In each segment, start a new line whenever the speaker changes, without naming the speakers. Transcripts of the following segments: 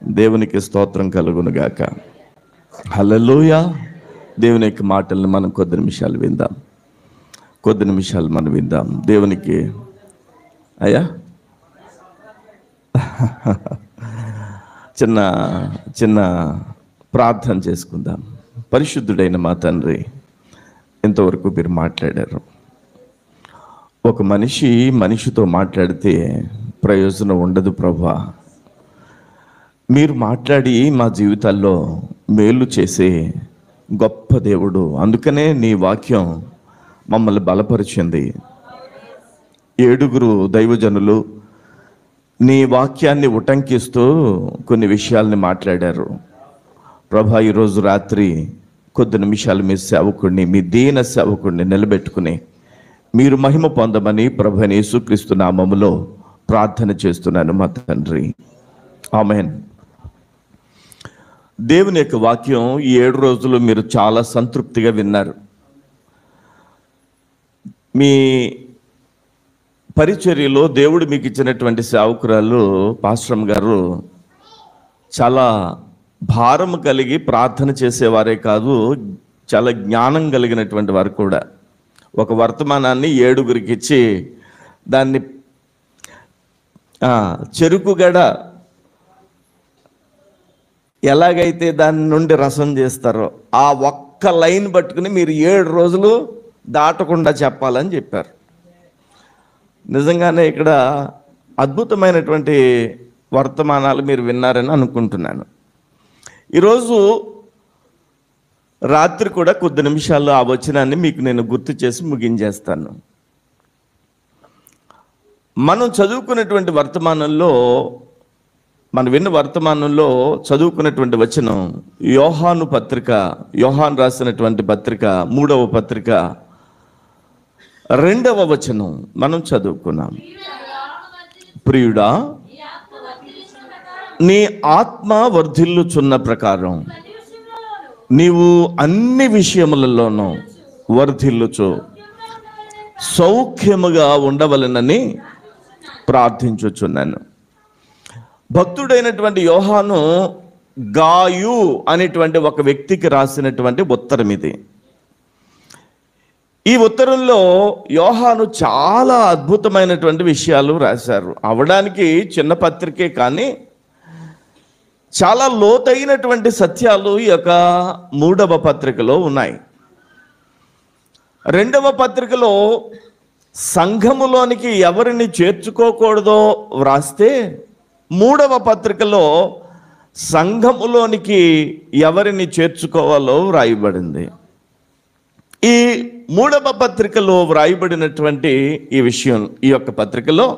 దేవునికి స్తోత్రం కలుగును గాక. హల్లెలూయా. దేవుని యొక్క మాటలను మనం కొద్ది నిమిషాలు విందాం. దేవునికి అయ్యా చిన్న ప్రార్థన చేసుకుందాం. పరిశుద్ధుడైన మా తండ్రి, ఇంతవరకు మీరు మాట్లాడారు. ఒక మనిషితో మాట్లాడితే ప్రయోజనం ఉండదు ప్రభువా. మీరు మాట్లాడి మా జీవితాల్లో మేలు చేసే గొప్ప దేవుడు. అందుకనే నీ వాక్యం మమ్మల్ని బలపరిచింది. 7 దైవజనులు నీ వాక్యాన్ని ఉటంకిస్తూ కొన్ని విషయాల్ని మాట్లాడారు. ప్రభా, ఈరోజు రాత్రి కొద్ది నిమిషాలు మీ దీన సేవకుడిని నిలబెట్టుకుని మీరు మహిమ పొందమని ప్రభువైన యేసుక్రీస్తు నామములో ప్రార్థన చేస్తున్నాను మా తండ్రి. ఆమేన్. దేవుని యొక్క వాక్యం ఈ 7 రోజులు మీరు చాలా సంతృప్తిగా విన్నారు. మీ పరిచర్యలో దేవుడు మీకు ఇచ్చినటువంటి సేవకురాలు పాస్టర్ గారు చాలా భారం కలిగి ప్రార్థన చేసేవారే కాదు, చాలా జ్ఞానం కలిగినటువంటి వారు కూడా. ఒక వర్తమానాన్ని 7 ఇచ్చి దాన్ని చెరుకుగడ ఎలాగైతే దాని నుండి రసం చేస్తారో ఆ ఒక్క లైన్ పట్టుకుని మీరు 7 రోజులు దాటకుండా చెప్పాలని చెప్పారు. నిజంగానే ఇక్కడ అద్భుతమైనటువంటి వర్తమానాలు మీరు విన్నారని అనుకుంటున్నాను. ఈరోజు రాత్రి కూడా కొద్ది నిమిషాల్లో ఆ వచనాన్ని మీకు నేను గుర్తు చేసి ముగించేస్తాను. మనం చదువుకున్నటువంటి వర్తమానంలో, చదువుకున్నటువంటి వచనం యోహాను రాసినటువంటి పత్రిక 3వ పత్రిక 2వ వచనం మనం చదువుకున్నాం. ప్రియుడా, నీ ఆత్మ వర్ధిల్లుచున్న ప్రకారం నీవు అన్ని విషయములలోనూ వర్ధిల్లుచు సౌఖ్యముగా ఉండవలెనని ప్రార్థించుచున్నాను. భక్తుడైనటువంటి యోహాను గాయు అనేటువంటి ఒక వ్యక్తికి రాసినటువంటి ఉత్తరం ఇది. ఈ ఉత్తరంలో యోహాను చాలా అద్భుతమైనటువంటి విషయాలు రాశారు. అవడానికి చిన్న పత్రికే కానీ చాలా లోతైనటువంటి సత్యాలు ఈ యొక్క 3వ పత్రికలో ఉన్నాయి. 2వ పత్రికలో సంఘములోనికి ఎవరిని చేర్చుకోకూడదో వ్రాస్తే, 3వ పత్రికలో సంఘములోనికి ఎవరిని చేర్చుకోవాలో వ్రాయబడింది. ఈ 3వ పత్రికలో వ్రాయబడినటువంటి ఈ విషయం, ఈ యొక్క పత్రికలో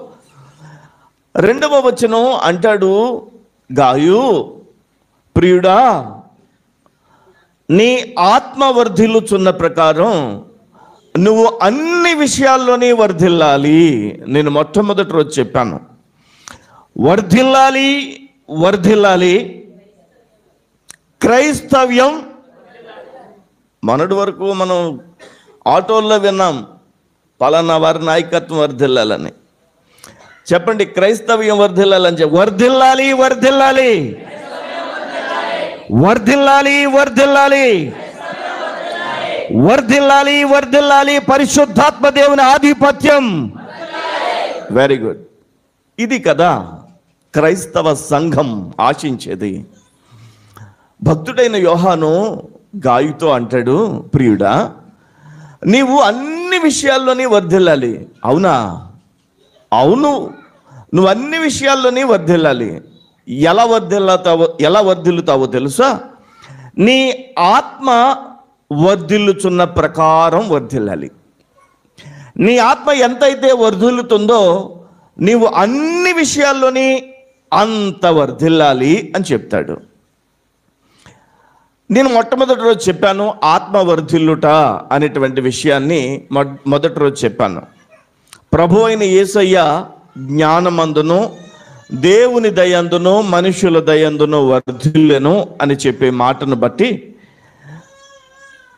2వ వచనం అంటాడు, గాయు, ప్రియుడా, నీ ఆత్మ వర్ధిల్లుచున్న ప్రకారం నువ్వు అన్ని విషయాల్లోనే వర్ధిల్లాలి. నేను మొట్టమొదటి రోజు చెప్పాను, వర్ధిల్లాలి క్రైస్తవ్యం. మొన్నటి వరకు మనం ఆటోల్లో విన్నాం పలానా వారి నాయకత్వం వర్ధిల్లాలని. చెప్పండి, క్రైస్తవ్యం వర్ధిల్లాలని చెప్పి వర్ధిల్లాలి. పరిశుద్ధాత్మ దేవుని ఆధిపత్యం. Very good. ఇది కదా క్రైస్తవ సంఘం ఆశించేది. భక్తుడైన యోహాను గాయుతో అంటాడు, ప్రియుడా, నీవు అన్ని విషయాల్లోనే వర్ధిల్లాలి. అవునా? అవును, నువ్వు అన్ని విషయాల్లోనే వర్ధిల్లాలి. ఎలా వర్ధిల్లుతావో తెలుసా? నీ ఆత్మ వర్ధిల్లుచున్న ప్రకారం వర్ధిల్లాలి. నీ ఆత్మ ఎంతైతే వర్ధిల్లుతుందో నీవు అన్ని విషయాల్లోని అంత వర్ధిల్లాలి అని చెప్తాడు. నేను మొట్టమొదటి రోజు చెప్పాను, ఆత్మ వర్ధిల్లుట అనేటువంటి విషయాన్ని మొదటి రోజు చెప్పాను. ప్రభు అయిన యేసయ్య జ్ఞానమందును దేవుని దయందును మనుషుల దయందును వర్ధిల్లెను అని చెప్పే మాటను బట్టి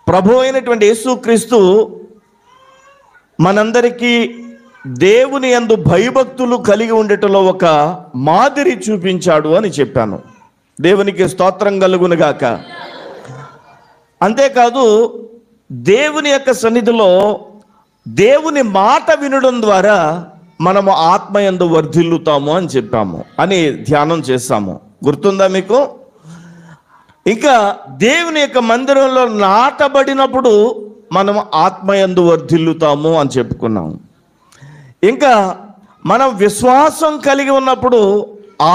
ప్రభు అయినటువంటి యేసుక్రీస్తు మనందరికీ దేవుని యందు భయభక్తులు కలిగి ఉండేటలో ఒక మాదిరి చూపించాడు అని చెప్పాను. దేవునికి స్తోత్రం కలుగును గాక. అంతేకాదు దేవుని యొక్క సన్నిధిలో దేవుని మాట వినడం ద్వారా మనము ఆత్మయందు వర్ధిల్లుతాము అని చెప్పాము, అని ధ్యానం చేస్తాము. గుర్తుందా మీకు? ఇంకా దేవుని యొక్క మందిరంలో నాటబడినప్పుడు మనం ఆత్మయందు వర్ధిల్లుతాము అని చెప్పుకున్నాము. ఇంకా మనం విశ్వాసం కలిగి ఉన్నప్పుడు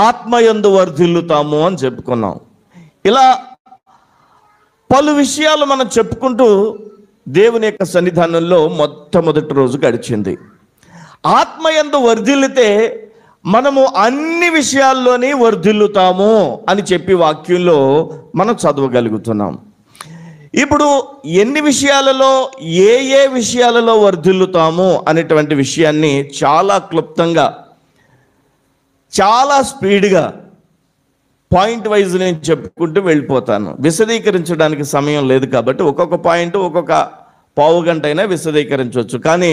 ఆత్మయందు వర్ధిల్లుతాము అని చెప్పుకున్నాం. ఇలా పలు విషయాలు మనం చెప్పుకుంటూ దేవుని యొక్క సన్నిధానంలో మొట్టమొదటి రోజు గడిచింది. ఆత్మయందు వర్ధిల్లితే మనము అన్ని విషయాల్లోనే వర్ధిల్లుతాము అని చెప్పి వాక్యంలో మనం చదవగలుగుతున్నాం. ఇప్పుడు ఎన్ని విషయాలలో ఏ విషయాలలో వర్ధిల్లుతాము అనేటువంటి విషయాన్ని చాలా క్లుప్తంగా, చాలా స్పీడ్గా, పాయింట్ వైజ్ నేను చెప్పుకుంటూ వెళ్ళిపోతాను. విశదీకరించడానికి సమయం లేదు కాబట్టి ఒక్కొక్క పాయింట్ ఒక్కొక్క పావు గంట అయినా విశదీకరించవచ్చు. కానీ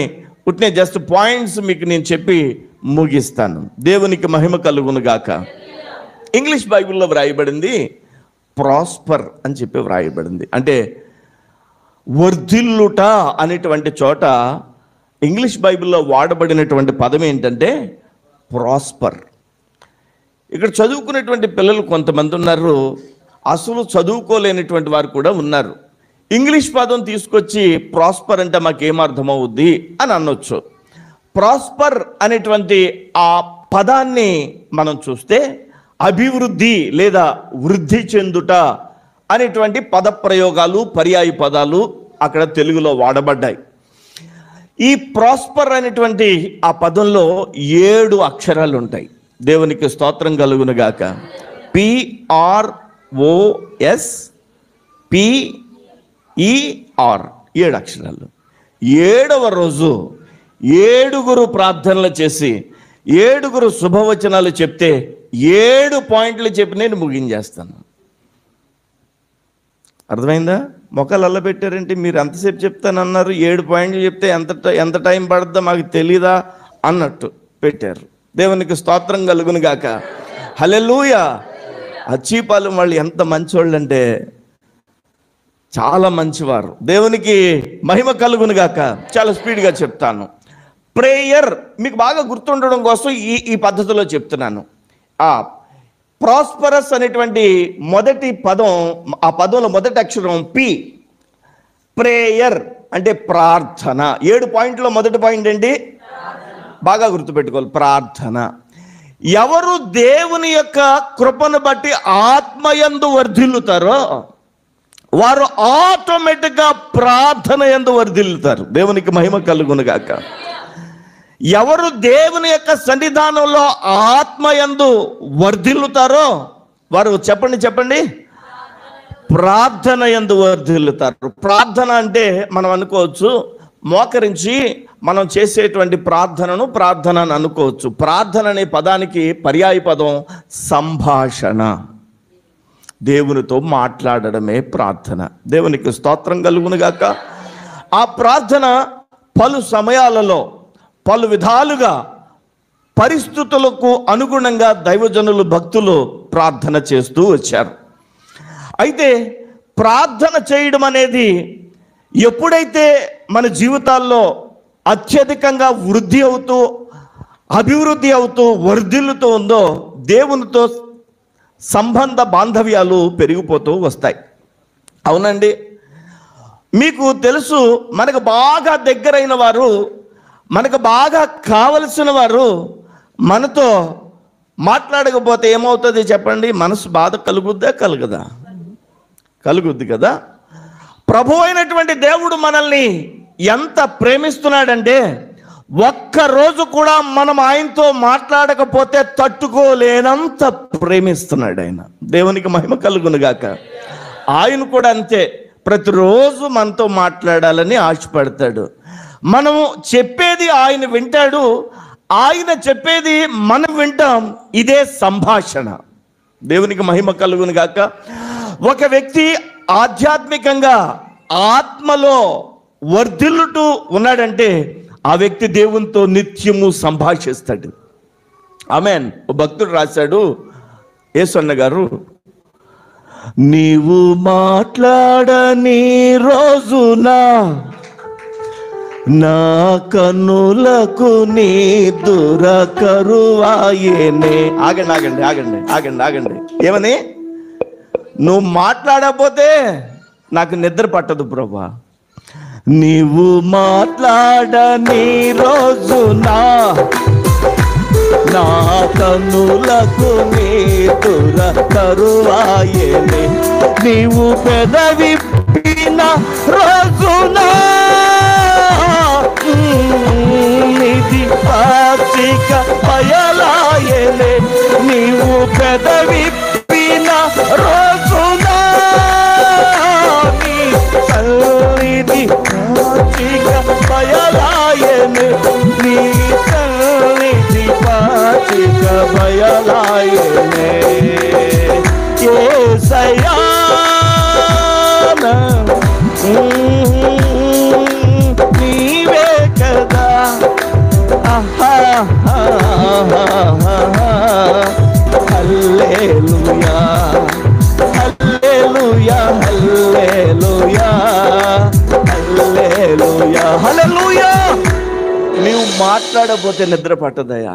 ఉట్నే జస్ట్ పాయింట్స్ మీకు నేను చెప్పి ముగిస్తాను. దేవునికి మహిమ కలుగును గాక. ఇంగ్లీష్ బైబిల్లో వ్రాయబడింది ప్రాస్పర్ అని చెప్పి వ్రాయబడింది. అంటే వర్ధిల్లుట అనేటువంటి చోట ఇంగ్లీష్ బైబిల్లో వాడబడినటువంటి పదం ఏంటంటే ప్రాస్పర్. ఇక్కడ చదువుకునేటువంటి పిల్లలు కొంతమంది ఉన్నారు, అసలు చదువుకోలేనటువంటి వారు కూడా ఉన్నారు. ఇంగ్లీష్ పదం తీసుకొచ్చి ప్రాస్పర్ అంటే మాకేమర్థమవుద్ది అని అనొచ్చు. ప్రాస్పర్ అనేటువంటి ఆ పదాన్ని మనం చూస్తే అభివృద్ధి లేదా వృద్ధి చెందుట అనేటువంటి పదప్రయోగాలు, పర్యాయ పదాలు అక్కడ తెలుగులో వాడబడ్డాయి. ఈ ప్రాస్పర్ అనేటువంటి ఆ పదంలో 7 అక్షరాలు ఉంటాయి. దేవునికి స్తోత్రం కలుగును గాక. PROSPER 7 అక్షరాలు. 7వ రోజు 7 ప్రార్థనలు చేసి 7 శుభవచనాలు చెప్తే 7 పాయింట్లు చెప్పి నేను ముగించేస్తాను. అర్థమైందా? మొక్కలు అల్ల పెట్టారంటే మీరు ఎంతసేపు చెప్తానన్నారు, 7 పాయింట్లు చెప్తే ఎంత టైం పడుతుందో మాకు తెలీదా అన్నట్టు పెట్టారు. దేవునికి స్తోత్రం కలుగును గాక. హల్లెలూయా. అచ్చీపాలెం వాళ్ళు ఎంత మంచివాళ్ళు అంటే చాలా మంచివారు. దేవునికి మహిమ కలుగును గాక. చాలా స్పీడ్గా చెప్తాను. ప్రేయర్ మీకు బాగా గుర్తుండడం కోసం ఈ పద్ధతిలో చెప్తున్నాను. ప్రాస్పరస్ అనేటువంటి మొదటి పదం, ఆ పదంలో మొదటి అక్షరం P. ప్రేయర్ అంటే ప్రార్థన. 7 పాయింట్లో మొదటి పాయింట్ ఏంటి? బాగా గుర్తుపెట్టుకోవాలి, ప్రార్థన. ఎవరు దేవుని యొక్క కృపను బట్టి ఆత్మయందు వర్ధిల్లుతారో వారు ఆటోమేటిక్గా ప్రార్థన యందు వర్ధిల్లుతారు. దేవునికి మహిమ కలుగును గాక. ఎవరు దేవుని యొక్క సన్నిధానంలో ఆత్మయందు వర్ధిల్లుతారో వారు చెప్పండి ప్రార్థన యందు వర్ధిల్లుతారు. ప్రార్థన అంటే మనం అనుకోవచ్చు మోకరించి మనం చేసేటువంటి ప్రార్థనను ప్రార్థన అని అనుకోవచ్చు. ప్రార్థన అనే పదానికి పర్యాయ పదం సంభాషణ. దేవునితో మాట్లాడడమే ప్రార్థన. దేవునికి స్తోత్రం కలుగును గాక. ఆ ప్రార్థన పలు సమయాలలో పలు విధాలుగా పరిస్థితులకు అనుగుణంగా దైవజనులు, భక్తులు ప్రార్థన చేస్తూ వచ్చారు. అయితే ప్రార్థన చేయడం అనేది ఎప్పుడైతే మన జీవితాల్లో అత్యధికంగా వృద్ధి అవుతూ, అభివృద్ధి అవుతూ, వర్ధిల్లుతూ ఉందో దేవునితో సంబంధ బాంధవ్యాలు పెరిగిపోతూ వస్తాయి. అవునండి, మీకు తెలుసు, మనకు బాగా దగ్గరైన వారు, మనకు బాగా కావలసిన వారు మనతో మాట్లాడకపోతే ఏమవుతుంది చెప్పండి? మనసు బాధ కలుగుద్దా? కలుగుద్ది కదా. ప్రభు అయినటువంటి దేవుడు మనల్ని ఎంత ప్రేమిస్తున్నాడంటే ఒక్కరోజు కూడా మనం ఆయనతో మాట్లాడకపోతే తట్టుకోలేనంత ప్రేమిస్తున్నాడు ఆయన. దేవునికి మహిమ కలుగును గాక. ఆయన కూడా అంతే, ప్రతిరోజు మనతో మాట్లాడాలని ఆశపడతాడు. మనము చెప్పేది ఆయన వింటాడు, ఆయన చెప్పేది మనం వింటాం. ఇదే సంభాషణ. దేవునికి మహిమ కలుగును గాక. ఒక వ్యక్తి ఆధ్యాత్మికంగా ఆత్మలో వర్ధిల్లుతూ ఉన్నాడంటే ఆ వ్యక్తి దేవునితో నిత్యము సంభాషిస్తాడు. ఆమేన్. ఓ భక్తుడు రాశాడు, యేసన్న గారు, నీవు మాట్లాడని రోజున నా కన్నులకు నీ దురకరువాయేనే. ఆగండి ఆగండి ఆగండి ఆగండి ఆగండి. ఏమని? నువ్వు మాట్లాడకపోతే నాకు నిద్ర పట్టదు ప్రభా. నీవు మాట్లాడని రోజున నా కన్నులకు నీ దురకరువాయేనే. నీవు పెదవిప్పిన రోజున నిధి పాచిక బయలాయేనే. నీవు పెదవిప్పిన రోజున నీ సన్నిధి పాచిక బయలాయేనే. నీ సన్నిధి పాచిక బయలాయేనే. యేసయ్యా నీవే కదా. హల్లెలూయా హల్లెలూయా హల్లెలూయా హల్లెలూయా హల్లెలూయా. నీవు మాట్లాడకపోతే నిద్ర పట్టదయ్యా.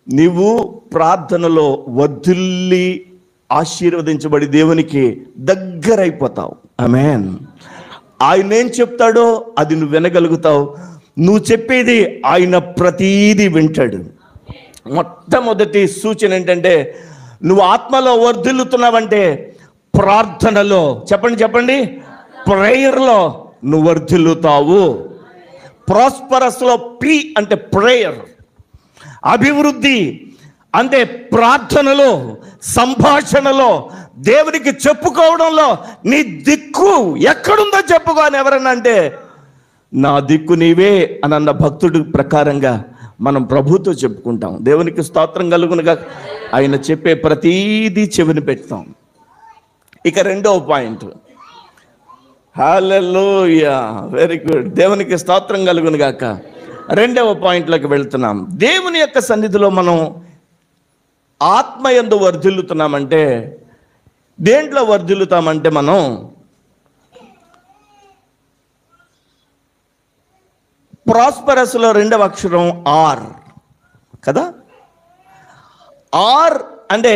నీవు ప్రార్థనలో వర్ధిల్లి ఆశీర్వదించబడి దేవునికి దగ్గరైపోతావు. ఆమేన్. ఆయన ఏం చెప్తాడో అది నువ్వు వినగలుగుతావు. నువ్వు చెప్పేది ఆయన ప్రతీది వింటాడు. మొట్టమొదటి సూచన ఏంటంటే, నువ్వు ఆత్మలో వర్ధిల్లుతున్నావంటే ప్రార్థనలో, చెప్పండి చెప్పండి, ప్రేయర్లో నువ్వు వర్ధిల్లుతావు. ప్రాస్పరస్లో పి అంటే ప్రేయర్, అభివృద్ధి అంటే ప్రార్థనలో, సంభాషణలో, దేవునికి చెప్పుకోవడంలో. నీ దిక్కు ఎక్కడుందో చెప్పుకో అని ఎవరన్నా అంటే, నా దిక్కు నీవే అని అన్న భక్తుడి ప్రకారంగా మనం ప్రభుతో చెప్పుకుంటాం. దేవునికి స్తోత్రం కలుగునుగా. ఆయన చెప్పే ప్రతీదీ చెవిని పెడతాం. ఇక రెండవ పాయింట్, హల్లెలూయా, వెరీ గుడ్, దేవునికి స్తోత్రం కలుగునుగాక. రెండవ పాయింట్లోకి వెళ్తున్నాం. దేవుని యొక్క సన్నిధిలో మనం ఆత్మయందు వర్ధిల్లుతున్నామంటే, దేంట్లో వర్ధిల్లుతామంటే, మనం ప్రాస్పరస్లో రెండవ అక్షరం ఆర్ కదా. ఆర్ అంటే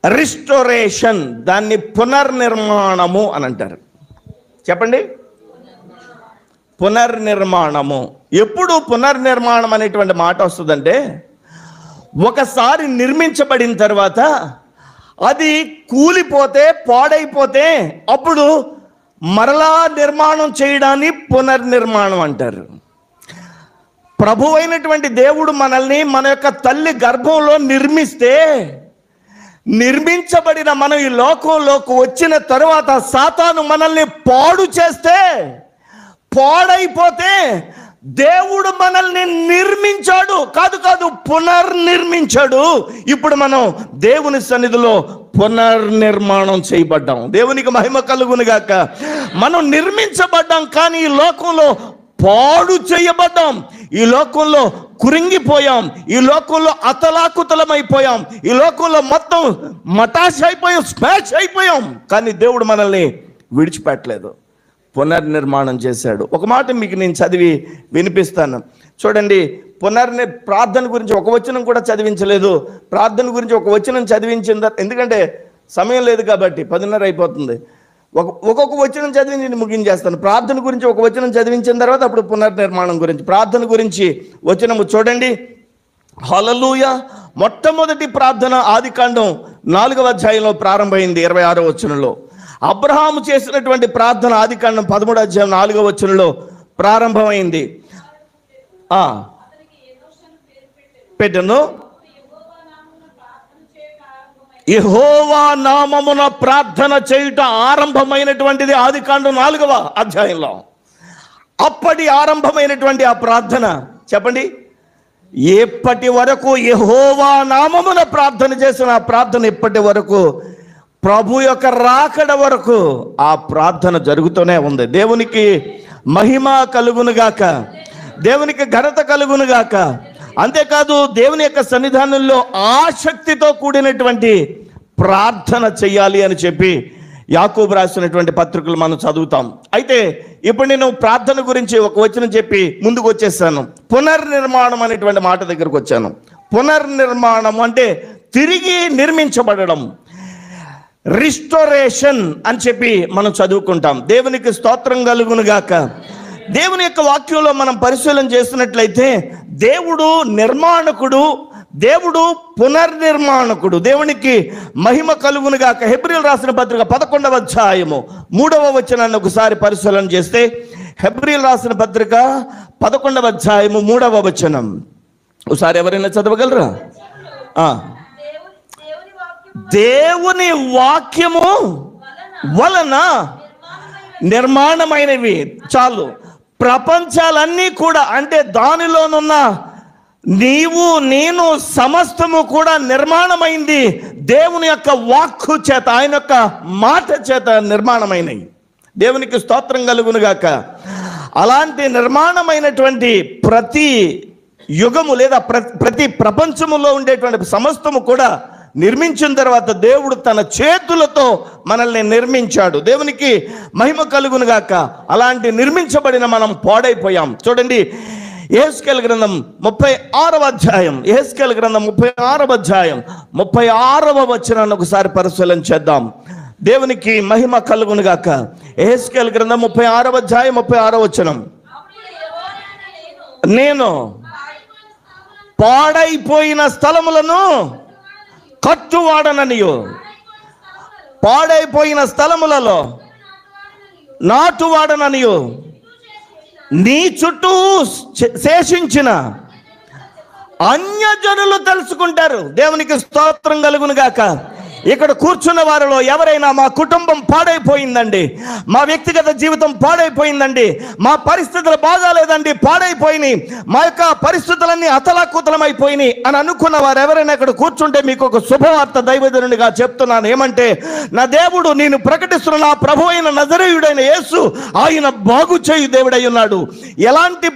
రిస్టోరేషన్, దాన్ని పునర్నిర్మాణము అని అంటారు. చెప్పండి, పునర్నిర్మాణము. ఎప్పుడు పునర్నిర్మాణం అనేటువంటి మాట వస్తుందంటే, ఒకసారి నిర్మించబడిన తర్వాత అది కూలిపోతే, పాడైపోతే అప్పుడు మరలా నిర్మాణం చేయడాన్ని పునర్నిర్మాణం అంటారు. ప్రభు అయినటువంటి దేవుడు మనల్ని మన యొక్క తల్లి గర్భంలో నిర్మిస్తే, నిర్మించబడిన మనం ఈ లోకంలోకి వచ్చిన తరువాత సాతాను మనల్ని పాడు చేస్తే, పాడైపోతే దేవుడు మనల్ని నిర్మించాడు, కాదు పునర్నిర్మించాడు. ఇప్పుడు మనం దేవుని సన్నిధిలో పునర్నిర్మాణం చేయబడ్డాం. దేవునికి మహిమ కలుగునుగాక. మనం నిర్మించబడ్డాం, కానీ ఈ లోకంలో పాడు చేయబడ్డాం. ఈ లోకంలో కురింగిపోయాం, ఈ లోకంలో అతలాకుతలమైపోయాం, ఈ లోకంలో మొత్తం మటాష్ అయిపోయాం, స్మాష్ అయిపోయాం. కానీ దేవుడు మనల్ని విడిచిపెట్టలేదు, పునర్నిర్మాణం చేశాడు. ఒక మాట మీకు నేను చదివి వినిపిస్తాను, చూడండి. ప్రార్థన గురించి ఒక వచనం కూడా చదివించలేదు. ప్రార్థన గురించి ఒక వచనం చదివించింది, ఎందుకంటే సమయం లేదు కాబట్టి 10:30 అయిపోతుంది. ఒక్కొక్క వచనం చదివి ముగించేస్తాను. ప్రార్థన గురించి ఒక వచనం చదివించిన తర్వాత అప్పుడు పునర్నిర్మాణం గురించి. ప్రార్థన గురించి వచనము చూడండి. హల్లెలూయా. మొట్టమొదటి ప్రార్థన ఆదికాండం 4వ అధ్యాయంలో ప్రారంభమైంది, 26వ వచనంలో. అబ్రహాము చేసినటువంటి ప్రార్థన ఆదికాండం 13వ అధ్యాయం 4వ వచనంలో ప్రారంభమైంది. పెట్టెను, యెహోవా నామమున ప్రార్థన చేయుట ఆరంభమైనటువంటిది ఆదికాండం 4వ అధ్యాయంలో. అప్పటి ఆరంభమైనటువంటి ఆ ప్రార్థన, చెప్పండి, ఎప్పటి వరకు యెహోవా నామమున ప్రార్థన చేసిన ఆ ప్రార్థన ఇప్పటి వరకు, ప్రభు యొక్క రాకడ వరకు ఆ ప్రార్థన జరుగుతూనే ఉంది. దేవునికి మహిమ కలుగునుగాక, దేవునికి ఘనత కలుగునుగాక. అంతేకాదు, దేవుని యొక్క సన్నిధానంలో ఆసక్తితో కూడినటువంటి ప్రార్థన చెయ్యాలి అని చెప్పి యాకోబు రాసినటువంటి పత్రికలు మనం చదువుతాం. అయితే ఇప్పుడు నేను ప్రార్థన గురించి ఒక వచనం చెప్పి ముందుకు వచ్చేసాను. పునర్నిర్మాణం అనేటువంటి మాట దగ్గరకు వచ్చాను. పునర్నిర్మాణం అంటే తిరిగి నిర్మించబడడం, రిస్టోరేషన్ అని చెప్పి మనం చదువుకుంటాం. దేవునికి స్తోత్రం కలుగును గాక. దేవుని యొక్క వాక్యంలో మనం పరిశీలన చేసినట్లయితే దేవుడు నిర్మాణకుడు, దేవుడు పునర్నిర్మాణకుడు. దేవునికి మహిమ కలుగును గాక. హెబ్రీయులు రాసిన పత్రిక 11వ అధ్యాయము 3వ వచనాన్ని ఒకసారి పరిశీలన చేస్తే, హెబ్రీయులు రాసిన పత్రిక 11వ అధ్యాయము 3వ వచనం ఒకసారి ఎవరైనా చదవగలరా? దేవుని వాక్యము వలన నిర్మాణమైనవి. చాలు, ప్రపంచాలన్నీ కూడా, అంటే దానిలోనున్న నీవు నేను సమస్తము కూడా నిర్మాణమైంది దేవుని యొక్క వాక్కు చేత, ఆయన యొక్క మాట చేత నిర్మాణమైనవి. దేవునికి స్తోత్రం కలుగును గాక. అలాంటి నిర్మాణమైనటువంటి ప్రతి యుగము లేదా ప్రతి ప్రపంచములో ఉండేటువంటి సమస్తము కూడా నిర్మించిన తర్వాత దేవుడు తన చేతులతో మనల్ని నిర్మించాడు. దేవునికి మహిమ కలుగును గాక. అలాంటి నిర్మించబడిన మనం పాడైపోయాం. చూడండి, యెహెజ్కేలు గ్రంథం 36వ అధ్యాయం, యెహెజ్కేలు గ్రంథం 36వ అధ్యాయం 36వ వచనాన్ని ఒకసారి పరిశీలన చేద్దాం. దేవునికి మహిమ కలుగును గాక. యెహెజ్కేలు గ్రంథం 36వ అధ్యాయం 36వ వచనం. నేను పాడైపోయిన స్థలములను కట్టువాడననియు, పాడైపోయిన స్థలములలో నాటువాడననియు, నీ చుట్టూ శేషించిన అన్యజనులు తెలుసుకుంటారు. దేవునికి స్తోత్రం కలుగును గాక. ఇక్కడ కూర్చున్న వారిలో ఎవరైనా మా కుటుంబం పాడైపోయిందండి, మా వ్యక్తిగత జీవితం పాడైపోయిందండి, మా పరిస్థితులు బాగాలేదండి, పాడైపోయినాయి, మా యొక్క పరిస్థితులన్నీ అతలాకుతలమైపోయినాయి అని అనుకున్న వారు ఎవరైనా ఇక్కడ కూర్చుంటే మీకు ఒక శుభవార్త దైవజనునిగా చెప్తున్నాను. ఏమంటే, నా దేవుడు, నేను ప్రకటిస్తున్న నా ప్రభు అయిన నజరేయుడైన యేసు, ఆయన బాగు చేయు దేవుడై ఉన్నాడు. ఎలాంటి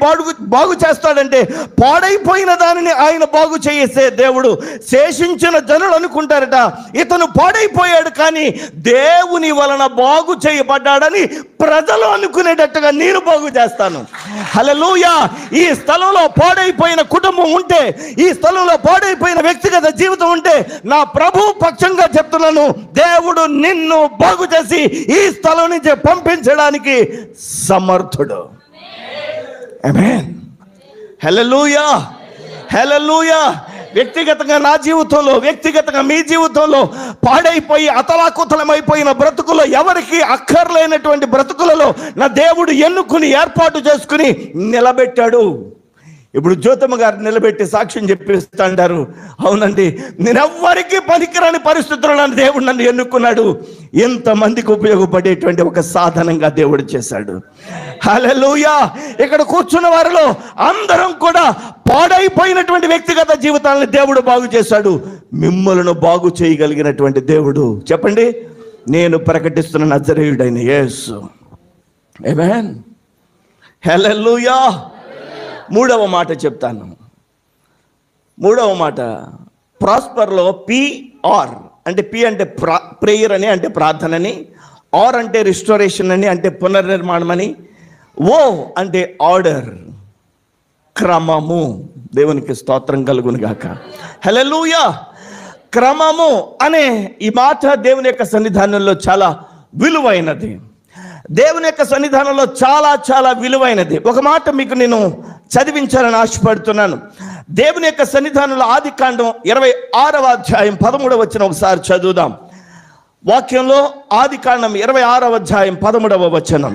బాగు చేస్తాడంటే, పాడైపోయిన దానిని ఆయన బాగు చేసే దేవుడు. శేషించిన జనులు అనుకుంటారట, ఇతను పాడైపోయాడు కానీ దేవుని వలన బాగు చేయబడ్డాడని ప్రజలు అనుకునేటట్టుగా నేను బాగు చేస్తాను. హల్లెలూయా. ఈ స్థలంలో పాడైపోయిన కుటుంబం ఉంటే, ఈ స్థలంలో పాడైపోయిన వ్యక్తిగత జీవితం ఉంటే, నా ప్రభు పక్షంగా చెప్తున్నాను, దేవుడు నిన్ను బాగు చేసి ఈ స్థలం నుంచి పంపించడానికి సమర్థుడు. ఆమేన్. హల్లెలూయా, హల్లెలూయా. వ్యక్తిగతంగా నా జీవితంలో, వ్యక్తిగతంగా మీ జీవితంలో పాడైపోయి అతలాకుతలమైపోయిన బ్రతుకులో, ఎవరికి అక్కర్లేనటువంటి బ్రతుకులలో నా దేవుడు ఎన్నుకుని ఏర్పాటు చేసుకుని నిలబెట్టాడు. ఇప్పుడు జ్యోతమ్మ గారు నిలబెట్టి సాక్ష్యం చెప్పిస్తాంటారు, అవునండి, నేనెవ్వరికి పనికిరాని పరిస్థితుల్లో నన్ను దేవుడు నన్ను ఎన్నుకున్నాడు, ఎంతమందికి ఉపయోగపడేటువంటి ఒక సాధనంగా దేవుడు చేశాడు. హల్లెలూయా. ఇక్కడ కూర్చున్న వారిలో అందరం కూడా పాడైపోయినటువంటి వ్యక్తిగత జీవితాలను దేవుడు బాగు చేశాడు. మిమ్మల్ని బాగు చేయగలిగినటువంటి దేవుడు, చెప్పండి, నేను ప్రకటిస్తున్న నజరేయుడైన యేసు. ఆమేన్. హల్లెలూయా. మూడవ మాట చెప్తాను. మూడవ మాట, ప్రాస్పర్లో పిఆర్ అంటే, పి అంటే ప్రేయర్ అని, అంటే ప్రార్థనని, ఆర్ అంటే రిస్టోరేషన్ అని, అంటే పునర్నిర్మాణం అని, ఓ అంటే ఆర్డర్, క్రమము. దేవునికి స్తోత్రం కలుగును గాక. హల్లెలూయా. క్రమము అనే ఈ మాట దేవుని యొక్క సన్నిధానంలో చాలా విలువైనది. దేవుని యొక్క సన్నిధానంలో చాలా చాలా విలువైనది. ఒక మాట మీకు నేను చదివించాలని ఆశపడుతున్నాను. దేవుని యొక్క సన్నిధానంలో ఆదికాండం 26వ అధ్యాయం 13వ వచనం ఒకసారి చదువుదాం. వాక్యంలో ఆదికాండం 26వ అధ్యాయం 13వ వచనం.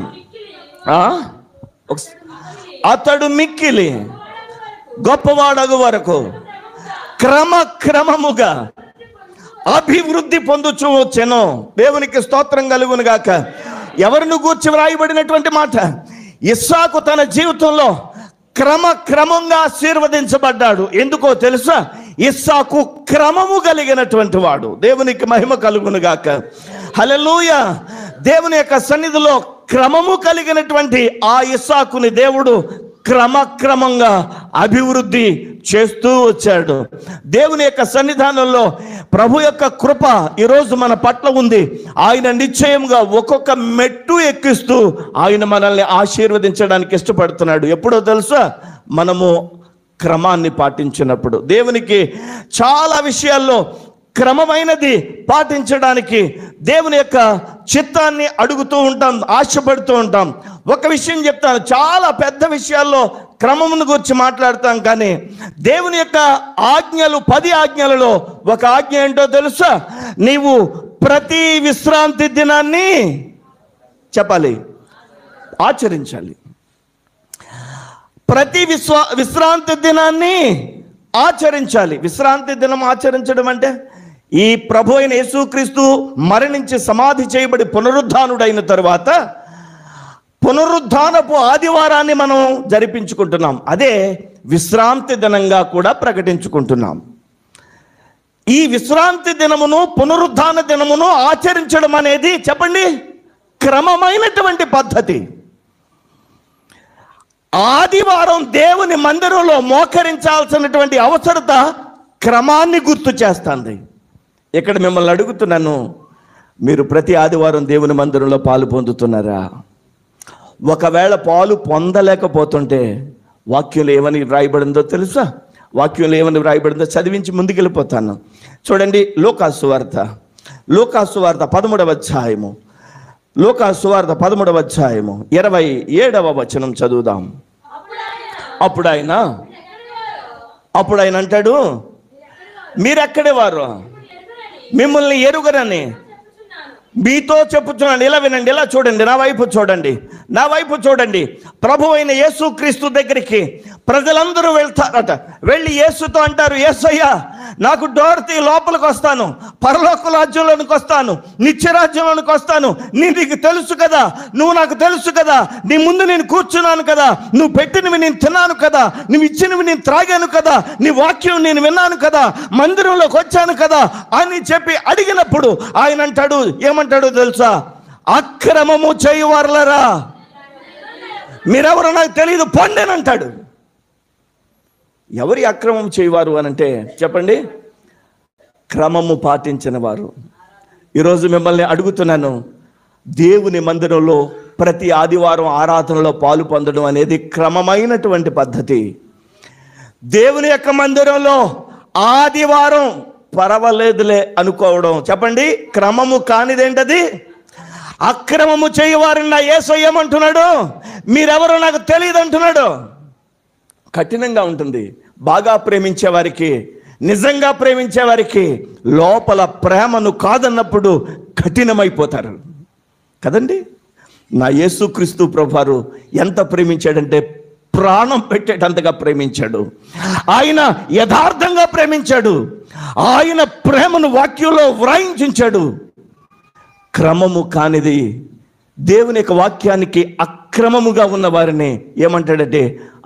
అతడు మిక్కిలి గొప్పవాడగు వరకు క్రమక్రమముగా అభివృద్ధి పొందుచూ వచ్చెను. దేవునికి స్తోత్రం కలుగును గాక. ఎవరిని గూర్చి వ్రాయబడినటువంటి మాట? ఇస్సాకు తన జీవితంలో క్రమక్రమంగా ఆశీర్వదించబడ్డాడు. ఎందుకో తెలుసా? ఇస్సాకు క్రమము కలిగినటువంటి వాడు. దేవునికి మహిమ కలుగును గాక. హల్లెలూయా. దేవుని యొక్క సన్నిధిలో క్రమము కలిగినటువంటి ఆ ఇస్సాకుని దేవుడు క్రమక్రమంగా అభివృద్ధి చేస్తూ వచ్చాడు. దేవుని యొక్క సన్నిధానంలో ప్రభు యొక్క కృప ఈరోజు మన పట్ల ఉంది. ఆయన నిశ్చయంగా ఒక్కొక్క మెట్టు ఎక్కిస్తూ ఆయన మనల్ని ఆశీర్వదించడానికి ఇష్టపడుతున్నాడు. ఎప్పుడో తెలుసా? మనము క్రమాన్ని పాటించినప్పుడు. దేవునికి చాలా విషయాల్లో క్రమమైనది పాటించడానికి దేవుని యొక్క చిత్తాన్ని అడుగుతూ ఉంటాం, ఆశపడుతూ ఉంటాం. ఒక విషయం చెప్తాను, చాలా పెద్ద విషయాల్లో క్రమమును గురించి మాట్లాడతాం, కానీ దేవుని యొక్క ఆజ్ఞలు 10 ఆజ్ఞలలో ఒక ఆజ్ఞ ఏంటో తెలుసా? నీవు ప్రతి విశ్రాంతి దినాన్ని చెప్పాలి, ఆచరించాలి. ప్రతి విశ్రాంతి దినాన్ని ఆచరించాలి. విశ్రాంతి దినం ఆచరించడం అంటే ఈ ప్రభు అయిన యేసుక్రీస్తు మరణించి సమాధి చేయబడి పునరుద్ధానుడైన తరువాత పునరుద్ధానపు ఆదివారాన్ని మనం జరిపించుకుంటున్నాం. అదే విశ్రాంతి దినంగా కూడా ప్రకటించుకుంటున్నాం. ఈ విశ్రాంతి దినమును పునరుద్ధాన దినమును ఆచరించడం అనేది చెప్పండి క్రమమైనటువంటి పద్ధతి. ఆదివారం దేవుని మందిరంలో మోకరించాల్సినటువంటి అవసరత క్రమాన్ని గుర్తు చేస్తుంది. ఇక్కడ మిమ్మల్ని అడుగుతున్నాను, మీరు ప్రతి ఆదివారం దేవుని మందిరంలో పాలు పొందుతున్నారా? ఒకవేళ పాలు పొందలేకపోతుంటే వాక్యంలో ఏమని వ్రాయబడిందో తెలుసా? వాక్యంలో ఏమని వ్రాయబడిందో చదివించి ముందుకెళ్ళిపోతాను. చూడండి, లూకాసు వార్త 13వ అధ్యాయము, లూకాసు వార్త 13వ అధ్యాయము 27వ వచనం చదువుదాం. అప్పుడు ఆయన అంటాడు, మీరెక్కడే వారు, మిమ్మల్ని ఎరుగరని మీతో చెప్పుచున్నాను. ఇలా వినండి, ఇలా చూడండి, నా వైపు చూడండి. ప్రభు అయిన యేసుక్రీస్తు దగ్గరికి ప్రజలందరూ వెళ్తారట. వెళ్ళి యేసుతో అంటారు, యేసయ్యా నాకు డోర్ తీ, లోపలికి వస్తాను, పరలోక రాజ్యంలోనికి వస్తాను, నిత్యరాజ్యంలోనికి వస్తాను. నీకు తెలుసు కదా, నువ్వు నాకు తెలుసు కదా, నీ ముందు నేను కూర్చున్నాను కదా, నువ్వు పెట్టినవి నేను తిన్నాను కదా, నువ్వు ఇచ్చినవి నేను త్రాగాను కదా, నీ వాక్యం నేను విన్నాను కదా, మందిరంలోకి వచ్చాను కదా అని చెప్పి అడిగినప్పుడు ఆయన అంటాడు, ఏమంటాడో తెలుసా? అక్రమము చేయువారులారా మీరెవరో నాకు తెలియదు, పొండేనంటాడు. ఎవరి అక్రమం చేయవారు అని అంటే చెప్పండి, క్రమము పాటించిన వారు. ఈరోజు మిమ్మల్ని అడుగుతున్నాను, దేవుని మందిరంలో ప్రతి ఆదివారం ఆరాధనలో పాలు పొందడం అనేది క్రమమైనటువంటి పద్ధతి. దేవుని యొక్క మందిరంలో ఆదివారం పర్వాలేదులే అనుకోవడం చెప్పండి క్రమము కానిదేంటది? అక్రమము చేయవారిని నా యేసయ్య ఏమంటున్నాడు? మీరెవరో నాకు తెలియదు అంటున్నాడు. కఠినంగా ఉంటుంది. బాగా ప్రేమించే వారికి, నిజంగా ప్రేమించే వారికి లోపల ప్రేమను కాదన్నప్పుడు కఠినమైపోతారు కదండి. నా యేసుక్రీస్తు ప్రభువారు ఎంత ప్రేమించాడంటే ప్రాణం పెట్టేటంతగా ప్రేమించాడు. ఆయన యథార్థంగా ప్రేమించాడు. ఆయన ప్రేమను వాక్యంలో వ్రాయించాడు. క్రమము కానిది, దేవుని యొక్క వాక్యానికి అక్రమముగా ఉన్న వారిని ఏమంటాడంటే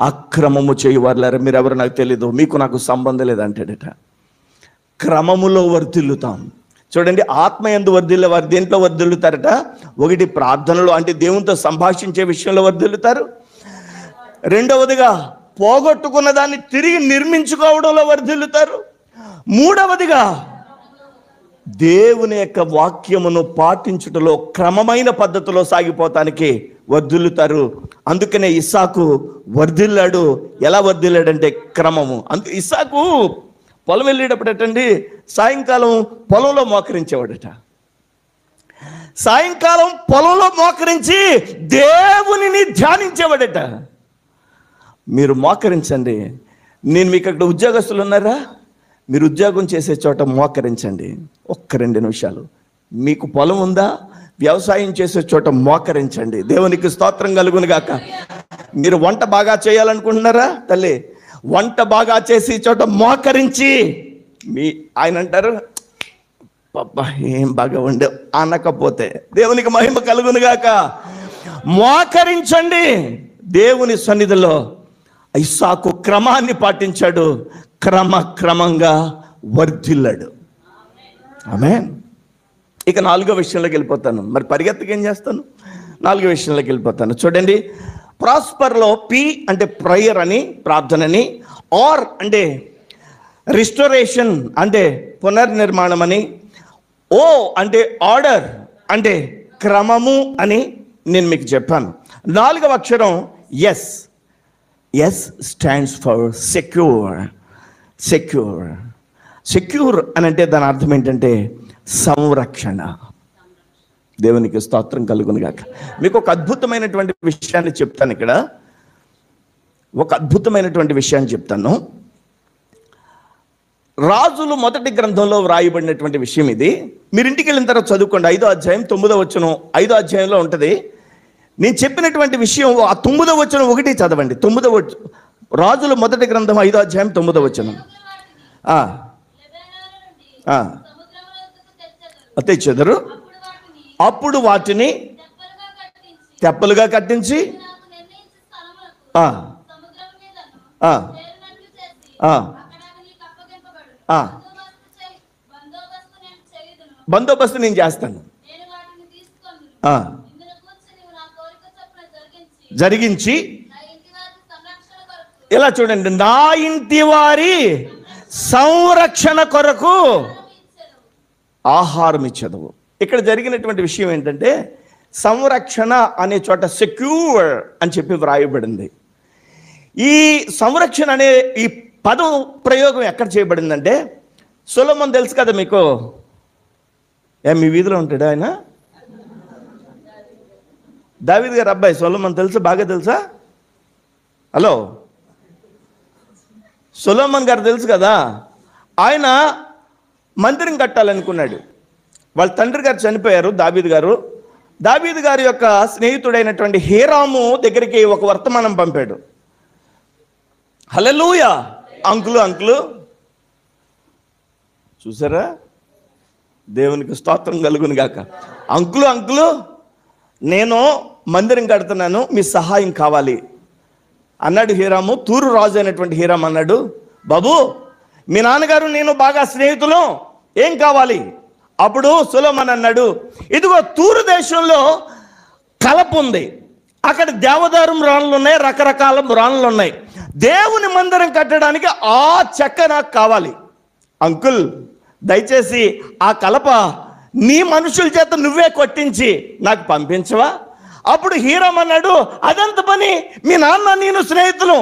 అక్రమము చేయువారులారా మీరెవరు నాకు తెలీదు, మీకు నాకు సంబంధం లేదంటాడట. క్రమములో వర్ధిల్లుతాం. చూడండి, ఆత్మ యందు వర్ధిల్లే వారు దేంట్లో వర్ధిల్లుతారట? ఒకటి ప్రార్థనలో, అంటే దేవునితో సంభాషించే విషయంలో వర్ధిల్లుతారు. రెండవదిగా పోగొట్టుకున్న దాన్ని తిరిగి నిర్మించుకోవడంలో వర్ధిల్లుతారు. మూడవదిగా దేవుని యొక్క వాక్యమును పాటించుటలో క్రమమైన పద్ధతిలో సాగిపోతానికి వర్ధిల్లుతారు. అందుకనే ఇస్సాకు వర్ధిల్లాడు. ఎలా వర్ధిల్లాడంటే క్రమము. ఇస్సాకు పొలం వెళ్ళేటప్పుడటండి సాయంకాలం పొలంలో మోకరించేవాడట. సాయంకాలం పొలంలో మోకరించి దేవునిని ధ్యానించేవాడట. మీరు మోకరించండి. నేను మీకు అక్కడ ఉద్యోగస్తులు ఉన్నారా? మీరు ఉద్యోగం చేసే చోట మోకరించండి. 1-2 నిమిషాలు. మీకు పొలం ఉందా? వ్యవసాయం చేసే చోట మోకరించండి. దేవునికి స్తోత్రం కలుగును గాక. మీరు వంట బాగా చేయాలనుకుంటున్నారా? తల్లి, వంట బాగా చేసి చోట మోకరించి ఆయన అంటారు, పాపా ఏం బాగా ఉండే అనకపోతే దేవునికి మహిమ కలుగును గాక. మోకరించండి దేవుని సన్నిధిలో. ఇస్సాకు క్రమాన్ని పాటించాడు, క్రమంగా వర్ధిల్లాడు. ఆమేన్. ఇక 4వ విషయంలోకి వెళ్ళిపోతాను. మరి పరిగెత్తకి ఏం చేస్తాను? 4వ విషయంలోకి వెళ్ళిపోతాను. చూడండి, ప్రాస్పర్లో P అంటే ప్రేయర్ అని, ప్రార్థనని, ఆర్ అంటే రిస్టోరేషన్ అంటే పునర్నిర్మాణం అని, ఓ అంటే ఆర్డర్ అంటే క్రమము అని నేను మీకు చెప్పాను. 4వ అక్షరం S. S stands for secure. Secure secure అని అంటే దాని అర్థం ఏంటంటే సంరక్షణ. దేవునికి స్తోత్రం కలుగును గాక. మీకు ఒక అద్భుతమైనటువంటి విషయాన్ని చెప్తాను. ఇక్కడ ఒక అద్భుతమైనటువంటి విషయాన్ని చెప్తాను. రాజులు మొదటి గ్రంథంలో వ్రాయబడినటువంటి విషయం ఇది. మీరు ఇంటికి వెళ్ళిన తర్వాత చదువుకోండి. 5వ అధ్యాయం 9వ వచనం 5వ అధ్యాయంలో ఉంటుంది. నేను చెప్పినటువంటి విషయం ఆ 9వ వచనం ఒకటి చదవండి. 9వ రాజులు మొదటి గ్రంథం 5వ అధ్యాయం 9వ వచనం. తెచ్చెదరు, అప్పుడు వాటిని తెప్పలుగా కట్టించి బందోబస్తు నేను చేస్తాను, జరిగించి. ఇలా చూడండి, నా ఇంటి వారి సంరక్షణ కొరకు ఆహారం ఇచ్చదు. ఇక్కడ జరిగినటువంటి విషయం ఏంటంటే సంరక్షణ అనే చోట సెక్యూర్ అని చెప్పి వ్రాయబడింది. ఈ సంరక్షణ అనే ఈ పదం ప్రయోగం ఎక్కడ చేయబడిందంటే, సొలొమోన్ తెలుసు కదా మీకు. మీ వీధిలో ఉంటాడు ఆయన, దావీదు గారు అబ్బాయి సొలొమోన్ తెలుసు, బాగా తెలుసా? హలో, సొలొమోన్ గారు తెలుసు కదా. ఆయన మందిరం కట్టాలనుకున్నాడు. వాళ్ళ తండ్రి గారు చనిపోయారు, దావీదు గారు. దావీదు గారి యొక్క స్నేహితుడైనటువంటి హీరాము దగ్గరికి ఒక వర్తమానం పంపాడు. హల్లెలూయా, అంకులు చూసారా? దేవునికి స్తోత్రం కలుగును గాక. అంకులు నేను మందిరం కడుతున్నాను, మీ సహాయం కావాలి అన్నాడు హీరాము. తూరు రాజు అయినటువంటి హీరాము అన్నాడు, బాబు మీ నాన్నగారు నేను బాగా స్నేహితులు, ఏం కావాలి? అప్పుడు సొలొమోన్ అన్నాడు, ఇదిగో తూరు దేశంలో కలప ఉంది, అక్కడ దేవదారు మ్రాణులు ఉన్నాయి, రకరకాల మ్రాణులు ఉన్నాయి. దేవుని మందిరం కట్టడానికి ఆ చెక్క నాకు కావాలి. అంకుల్ దయచేసి ఆ కలప నీ మనుషుల చేత నువ్వే కొట్టించి నాకు పంపించవా? అప్పుడు హీరామ్ అన్నాడు, అదంత పని, మీ నాన్న నేను స్నేహితులు,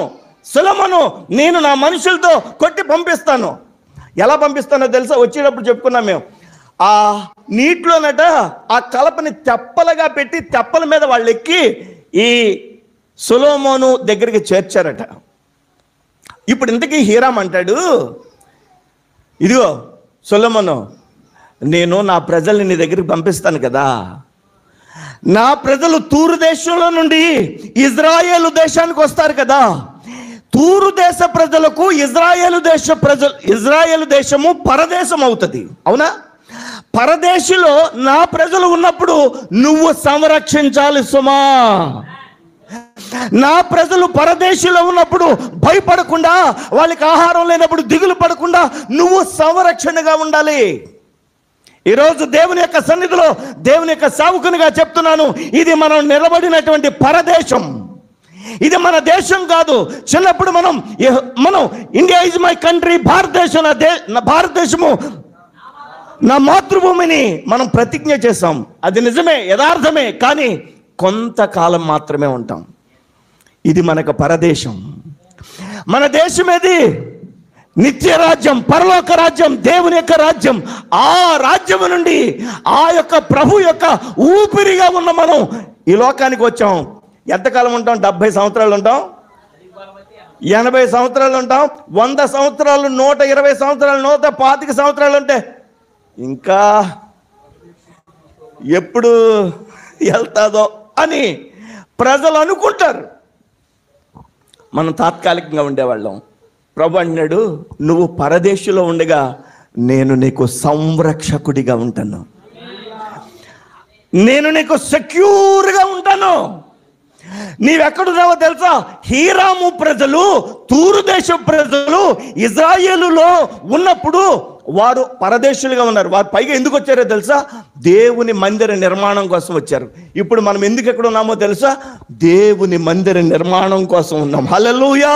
సొలొమోను నేను నా మనుషులతో కొట్టి పంపిస్తాను. ఎలా పంపిస్తానో తెలుసా? వచ్చేటప్పుడు చెప్పుకున్నాం మేము. ఆ నీటిలోనట ఆ కలపని తెప్పలుగా పెట్టి తెప్పల మీద వాళ్ళు ఎక్కి ఈ సొలొమోను దగ్గరికి చేర్చారట. ఇప్పుడు ఇంతకీ హీరామ్ అంటాడు, ఇదిగో సొలొమోను, నేను నా ప్రజల్ని నీ దగ్గరికి పంపిస్తాను కదా. నా ప్రజలు తూరు దేశంలో నుండి ఇజ్రాయేలు దేశానికి వస్తారు కదా. తూరు దేశ ప్రజలకు ఇజ్రాయేలు దేశము పరదేశం అవుతుంది, అవునా? పరదేశంలో నా ప్రజలు ఉన్నప్పుడు నువ్వు సంరక్షించాలి సుమా. నా ప్రజలు పరదేశంలో ఉన్నప్పుడు భయపడకుండా, వాళ్ళకి ఆహారం లేనప్పుడు దిగులు పడకుండా నువ్వు సంరక్షణగా ఉండాలి. ఈరోజు దేవుని యొక్క సన్నిధిలో దేవుని యొక్క సేవకునిగా చెప్తున్నాను, ఇది మనం నిలబడినటువంటి పరదేశం, ఇది మన దేశం కాదు. చిన్నప్పుడు మనం ఇండియా ఇస్ మై కంట్రీ, భారతదేశము నా మాతృభూమిని మనం ప్రతిజ్ఞ చేశాం. అది నిజమే, యథార్థమే. కానీ కొంతకాలం మాత్రమే ఉంటాం. ఇది మనకు పరదేశం. మన దేశం ఏది? నిత్య రాజ్యం, పరలోక రాజ్యం, దేవుని యొక్క రాజ్యం. ఆ రాజ్యం నుండి ఆ యొక్క ప్రభు యొక్క ఊపిరిగా ఉన్న మనం ఈ లోకానికి వచ్చాం. ఎంతకాలం ఉంటాం? 70 సంవత్సరాలు ఉంటాం, 80 సంవత్సరాలు ఉంటాం, 100 సంవత్సరాలు, 120 సంవత్సరాలు, 125 సంవత్సరాలు ఉంటే ఇంకా ఎప్పుడు వెళ్తాదో అని ప్రజలు అనుకుంటారు. మనం తాత్కాలికంగా ఉండేవాళ్ళం. ప్రభు అన్నాడు, నువ్వు పరదేశంలో ఉండగా నేను నీకు సంరక్షకుడిగా ఉంటాను, నేను నీకు సెక్యూర్గా ఉంటాను. నీవెక్కడున్నావో తెలుసా? హీరాము ప్రజలు, తూరు దేశ ప్రజలు ఇజ్రాయేలులో ఉన్నప్పుడు వారు పరదేశులుగా ఉన్నారు. వారు పైగా ఎందుకు వచ్చారో తెలుసా? దేవుని మందిర నిర్మాణం కోసం వచ్చారు. ఇప్పుడు మనం ఎందుకు ఎక్కడ ఉన్నామో తెలుసా? దేవుని మందిర నిర్మాణం కోసం ఉన్నాం. హల్లెలూయా!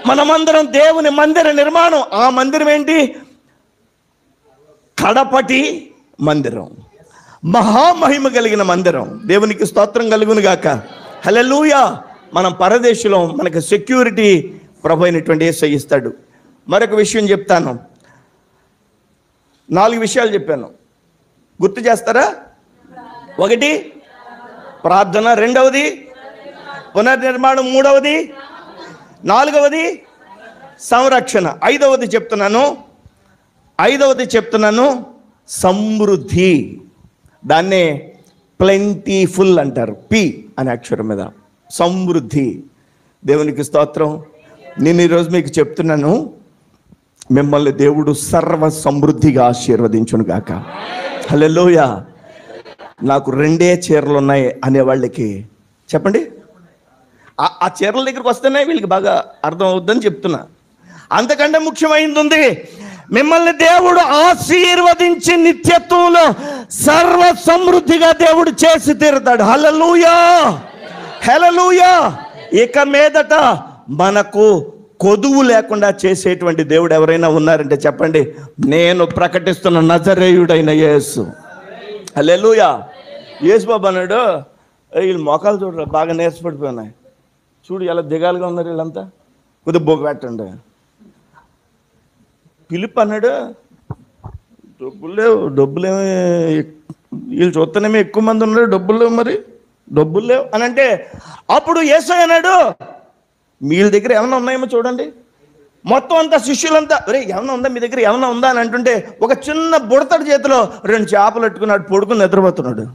మనమందరం దేవుని మందిర నిర్మాణం. ఆ మందిరం ఏంటి? కడపటి మందిరం, మహామహిమ కలిగిన మందిరం. దేవునికి స్తోత్రం కలుగును గాక. హల్లెలూయా! మనం పరదేశంలో, మనకు సెక్యూరిటీ ప్రభు అయినటువంటి యేసయ్య ఇస్తాడు. మరొక విషయం చెప్తాను. 4 విషయాలు చెప్పాను, గుర్తు చేస్తారా? 1 ప్రార్థన, 2వది పునర్నిర్మాణం, 3వది, 4వది సంరక్షణ, 5వది చెప్తున్నాను సమృద్ధి. దాన్నే ప్లెంటీఫుల్ అంటారు, పి అనే అక్షరం మీద, సమృద్ధి. దేవునికి స్తోత్రం. నేను ఈరోజు మీకు చెప్తున్నాను, మిమ్మల్ని దేవుడు సర్వ సమృద్ధిగా ఆశీర్వదించును గాక. హల్లెలూయా! నాకు 2 చీరలు ఉన్నాయి అనేవాళ్ళకి చెప్పండి. ఆ చీరల దగ్గరికి వస్తేనే వీళ్ళకి బాగా అర్థం అవుద్దని చెప్తున్నా. అంతకంటే ముఖ్యమైనది ఉంది. మిమ్మల్ని దేవుడు ఆశీర్వదించి నిత్యత్వంలో సర్వ సమృద్ధిగా దేవుడు చేసి తీరుతాడు. హల్లెలూయా! హల్లెలూయా! ఇక మీదట మనకు కొదువు లేకుండా చేసేటువంటి దేవుడు ఎవరైనా ఉన్నారంటే చెప్పండి, నేను ప్రకటిస్తున్న నజరేయుడైన యేసు. హల్లెలూయా! యేసు బాబు అన్నాడు, వీళ్ళు మోకాలు చూడరా బాగా నీరసపడిపోయినాయి, చూడు ఎలా దిగాలుగా ఉన్నారు వీళ్ళంతా, కొద్దిగా బొగ్గు పెట్టండి. పిలుపు అన్నాడు, డబ్బులేమి వీళ్ళు చూస్తేనేమో ఎక్కువ మంది ఉన్నారు, డబ్బులు లేవు అని అంటే, అప్పుడు యేసయ్య అన్నాడు, వీళ్ళ దగ్గర ఏమన్నా ఉన్నాయేమో చూడండి. మొత్తం అంతా శిష్యులంతా, అరే ఏమన్నా ఉందా మీ దగ్గర, ఏమన్నా ఉందా అని అంటుంటే, ఒక చిన్న బుడతడి చేతిలో 2 చేపలు పెట్టుకున్నాడు, పడుకుని నిద్రపోతున్నాడు.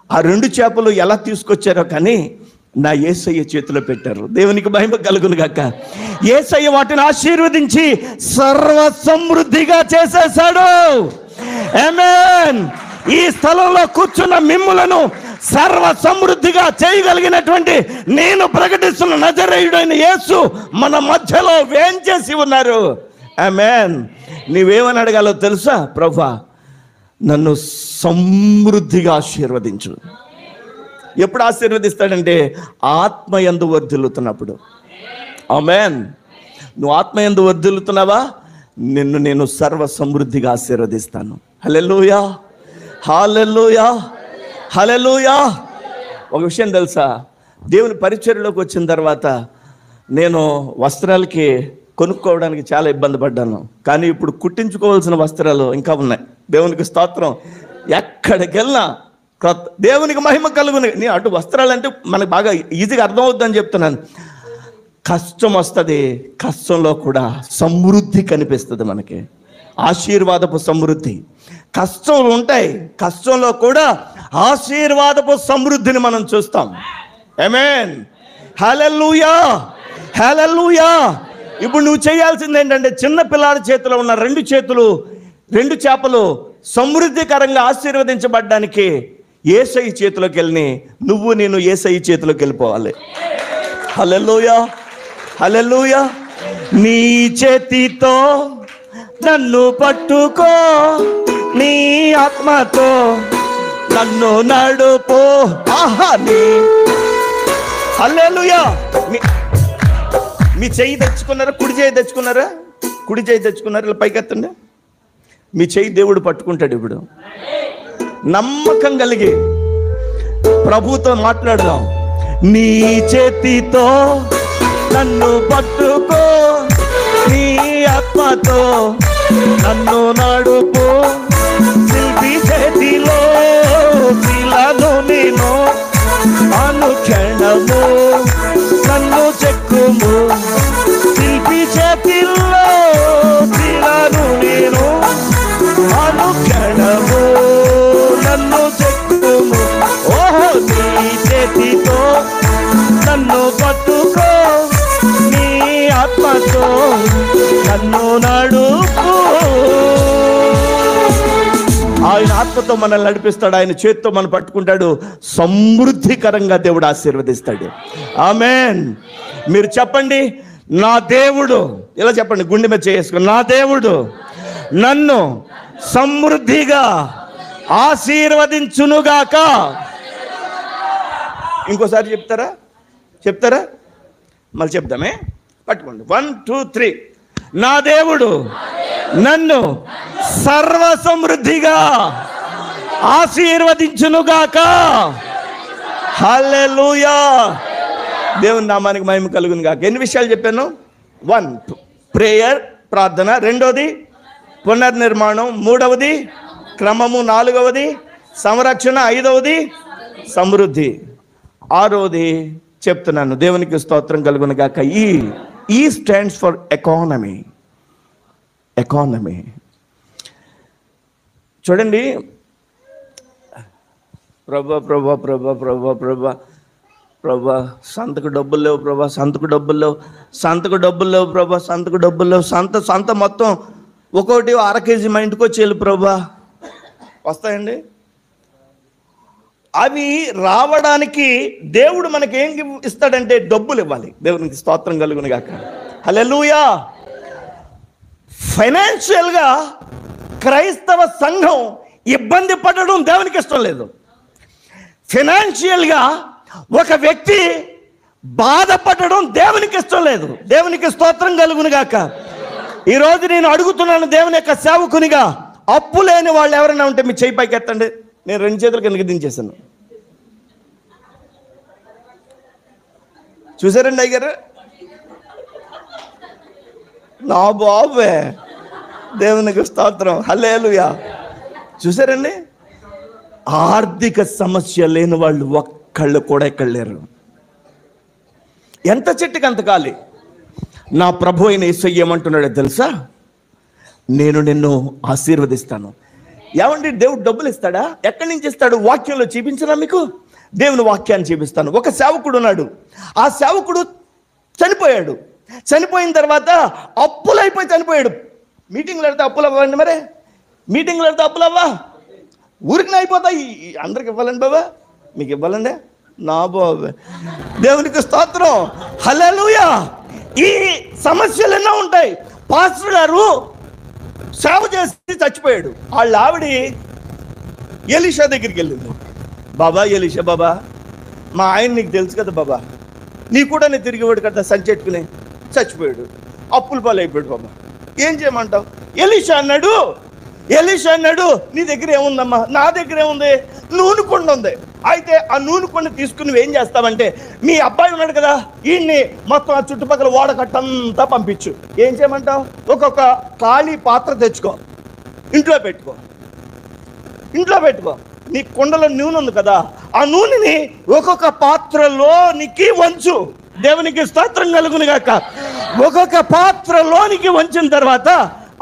ఆ 2 చేపలు ఎలా తీసుకొచ్చారో కానీ నా యేసయ్య చేతిలో పెట్టారు. దేవునికి మహిమ కలుగును గాక. యేసయ్య వాటిని ఆశీర్వదించి సర్వ సమృద్ధిగా చేసేశాడు. ఆమేన్. ఈ స్థలంలో కూర్చున్న మిమ్ములను సర్వ సమృద్ధిగా చేయగలిగినటువంటి నేను ప్రకటిస్తున్న నజరేయుడైన యేసు మన మధ్యలో వేంచేసి ఉన్నారు. ఆమేన్. నీవేమని అడగాలో తెలుసా? ప్రభువా, నన్ను సమృద్ధిగా ఆశీర్వదించు. ఎప్పుడు ఆశీర్వదిస్తాడంటే ఆత్మయందు వర్ధిల్లుతున్నప్పుడు. ఆమేన్. నువ్వు ఆత్మయందు వర్ధిల్లుతున్నావా? నేను సర్వ సమృద్ధిగా ఆశీర్వదిస్తాను. హల్లెలూయా! హల్లెలూయా! హల్లెలూయా! ఒక విషయం తెలుసా? దేవుని పరిచర్యలోకి వచ్చిన తర్వాత నేను వస్త్రాలకి కొనుక్కోవడానికి చాలా ఇబ్బంది పడ్డాను. కానీ ఇప్పుడు కుట్టించుకోవాల్సిన వస్త్రాలు ఇంకా ఉన్నాయి. దేవునికి స్తోత్రం. ఎక్కడికి వెళ్ళినా క్రొత్త. దేవునికి మహిమ కలుగుని. నేను అటు వస్త్రాలు అంటే మనకు బాగా ఈజీగా అర్థమవుద్దని చెప్తున్నాను. కష్టం వస్తుంది, కష్టంలో కూడా సమృద్ధి కనిపిస్తుంది మనకి. ఆశీర్వాదపు సమృద్ధి. కష్టాలు ఉంటాయి, కష్టంలో కూడా ఆశీర్వాదపు సమృద్ధిని మనం చూస్తాం. ఆమేన్. హల్లెలూయా! హల్లెలూయా! ఇప్పుడు నువ్వు చేయాల్సింది ఏంటంటే, చిన్న పిల్లాడి చేతిలో ఉన్న 2 చేపలు సమృద్ధికరంగా ఆశీర్వదించబడ్డానికి యేసయ్య చేతిలోకి వెళ్ళి నేను యేసయ్య చేతిలోకి వెళ్ళిపోవాలి. హల్లెలూయా! హల్లెలూయా! నీ చేతితో నన్ను పట్టుకో, నీ ఆత్మతో నన్ను నడుపో. ఆహా! హల్లెలూయా! మీ చెయ్యి తెచ్చుకున్నారా? కుడి చేయి తెచ్చుకున్నారా? ఇలా పైకెత్తండి. మీ చెయ్యి దేవుడు పట్టుకుంటాడు. ఇప్పుడు నమ్మకం కలిగి ప్రభుతో మాట్లాడదాం. నీ చేతితో నన్ను పట్టుకో, నీ ఆత్మతో నన్ను నడుపు. శిల్పి చేతిలో శిలను నేను, అనుక్షణము నన్ను చెక్కుము. శిల్పి చేతిలో శిలను నేను, అనుక్షణము నన్ను చెక్కుము. ఓహో! నీ చేతితో నన్ను పట్టుకో, నీ ఆత్మతో నన్ను నడుపు. ఆయన ఆత్మతో మనల్ని నడిపిస్తాడు, ఆయన చేతితో మనం పట్టుకుంటాడు. సమృద్ధికరంగా దేవుడు ఆశీర్వదిస్తాడు. ఆమేన్. మీరు చెప్పండి, నా దేవుడు. ఇలా చెప్పండి, గుండె మీద చేసుకుని, నా దేవుడు నన్ను సమృద్ధిగా ఆశీర్వదించునుగాక. ఇంకోసారి చెప్తారా మళ్ళీ చెప్దామే, పట్టుకోండి. 1 2 3. నా దేవుడు నన్ను సర్వ సమృద్ధిగా ఆశీర్వదించునుగాక. హల్లెలూయా. దేవుని నామానికి మహిమ కలుగును గాక. ఎన్ని విషయాలు చెప్పాను? 1 ప్రేయర్, ప్రార్థన. 2వది పునర్నిర్మాణం. 3వది క్రమము. 4వది సంరక్షణ. 5వది సమృద్ధి. 6వది చెప్తున్నాను, దేవునికి స్తోత్రం కలుగును గాక. ఈ స్టాండ్స్ ఫర్ ఎకానమీ. చూడండి, ప్రభా సంతకు డబ్బులు లేవు ప్రభా, సంతకు డబ్బులు లేవు ప్రభా, సంత మొత్తం ఒక్కొక్కటి 1/2 కేజీ మా ఇంటికి వచ్చేయాలి ప్రభా. వస్తాయండి. అవి రావడానికి దేవుడు మనకి ఏం ఇస్తాడంటే డబ్బులు ఇవ్వాలి. దేవునికి స్తోత్రం కలుగును గాక. హల్లెలూయా. ఫైనాన్షియల్గా క్రైస్తవ సంఘం ఇబ్బంది పడడం దేవునికి ఇష్టం లేదు. ఫైనాన్షియల్గా ఒక వ్యక్తి బాధపడడం దేవునికి ఇష్టం లేదు. దేవునికి స్తోత్రం కలుగును గాక. ఈరోజు నేను అడుగుతున్నాను దేవుని యొక్క సేవకునిగా, అప్పు లేని వాళ్ళు ఎవరైనా ఉంటే మీ చేయి పైకి ఎత్తండి. నేను 2 చేతులు కిందకి దించేశాను. చూసారండి అయ్యారు? నా బాబే, దేవునికి స్తోత్రం. హల్లెలూయా. చూసారండి, ఆర్థిక సమస్య లేని వాళ్ళు ఒక్కళ్ళు కూడా ఇక్కడ లేరు. ఎంత చెట్టుకి అంత కాలి. నా ప్రభు అయిన యేసయ్య ఏమంటున్నాడో తెలుసా? నేను నిన్ను ఆశీర్వదిస్తాను. ఏమండి, దేవుడు డబ్బులు ఇస్తాడా? ఎక్కడి నుంచి ఇస్తాడు? వాక్యంలో చూపించరా మీకు? దేవుని వాక్యాన్ని చూపిస్తాను. ఒక సేవకుడు ఉన్నాడు. ఆ సేవకుడు చనిపోయాడు. చనిపోయిన తర్వాత అప్పులైపోయి చనిపోయాడు. మీటింగ్లు పెడితే అప్పులు అవ్వండి. మరి మీటింగ్లు పెడితే అప్పులు అవ్వా? ఊరికి అయిపోతాయి. అందరికి ఇవ్వాలండి బాబా, మీకు ఇవ్వాలండి. నా బాబా, దేవునికి స్తోత్రం. హల్లెలూయా. ఈ సమస్యలు ఎన్నో ఉంటాయి. పాస్టర్ గారు సేవ చేసి చచ్చిపోయాడు. వాళ్ళ ఆవిడ ఎలీషా దగ్గరికి వెళ్ళింది. బాబా ఎలీషా, బాబా మా ఆయన నీకు తెలుసు కదా బాబా, నీ కూడా నేను తిరిగివాడు కదా, సంచెట్టుకుని చచ్చిపోయాడు, అప్పుల పాలు అయిపోయాడు బాబా, ఏం చేయమంటావు? ఎలీషా అన్నాడు నీ దగ్గర ఏముందమ్మా? నా దగ్గర ఏముంది? నూనె కొండ ఉంది. అయితే ఆ నూనె కొండ తీసుకుని నువ్వేం చేస్తావంటే, మీ అబ్బాయి ఉన్నాడు కదా, ఈయన్ని మొత్తం ఆ చుట్టుపక్కల ఓడకట్టంతా పంపించు. ఏం చేయమంటావు? ఒక్కొక్క ఖాళీ పాత్ర తెచ్చుకో, ఇంట్లో పెట్టుకో. నీ కుండలో నూనె ఉంది కదా, ఆ నూనెని ఒక్కొక్క పాత్రలోనికి వంచు. దేవునికి స్తోత్రం కలుగును గాక. ఒక్కొక్క పాత్రలోనికి వంచిన తర్వాత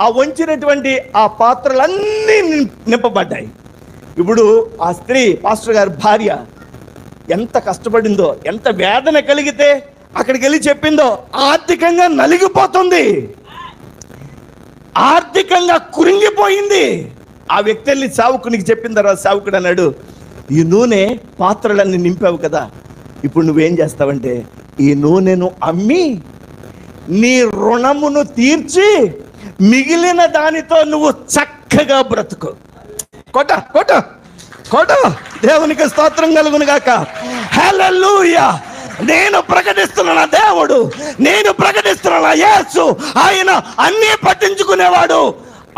ఆ వంచినటువంటి ఆ పాత్రలన్నీ నింపబడ్డాయి. ఇప్పుడు ఆ స్త్రీ, పాస్టర్ గారి భార్య, ఎంత కష్టపడిందో, ఎంత వేదన కలిగితే అక్కడికి వెళ్ళి చెప్పిందో. ఆర్థికంగా నలిగిపోతుంది, ఆర్థికంగా కురింగిపోయింది. ఆ వ్యక్తి వెళ్ళి సేవకునికి చెప్పిన తర్వాత సేవకుడు అన్నాడు, ఈ నూనె పాత్రలన్నీ నింపావు కదా, ఇప్పుడు నువ్వేం చేస్తావంటే ఈ నూనెను అమ్మి నీ రుణమును తీర్చి మిగిలిన దానితో నువ్వు చక్కగా బ్రతుకు. కొట్ట దేవునికి స్తోత్రం కలుగును గాక. హల్లెలూయా. నేను ప్రకటిస్తున్నా దేవుడు, నేను ప్రకటిస్తున్నా యేసు. ఆయన అన్నీ పట్టించుకునేవాడు,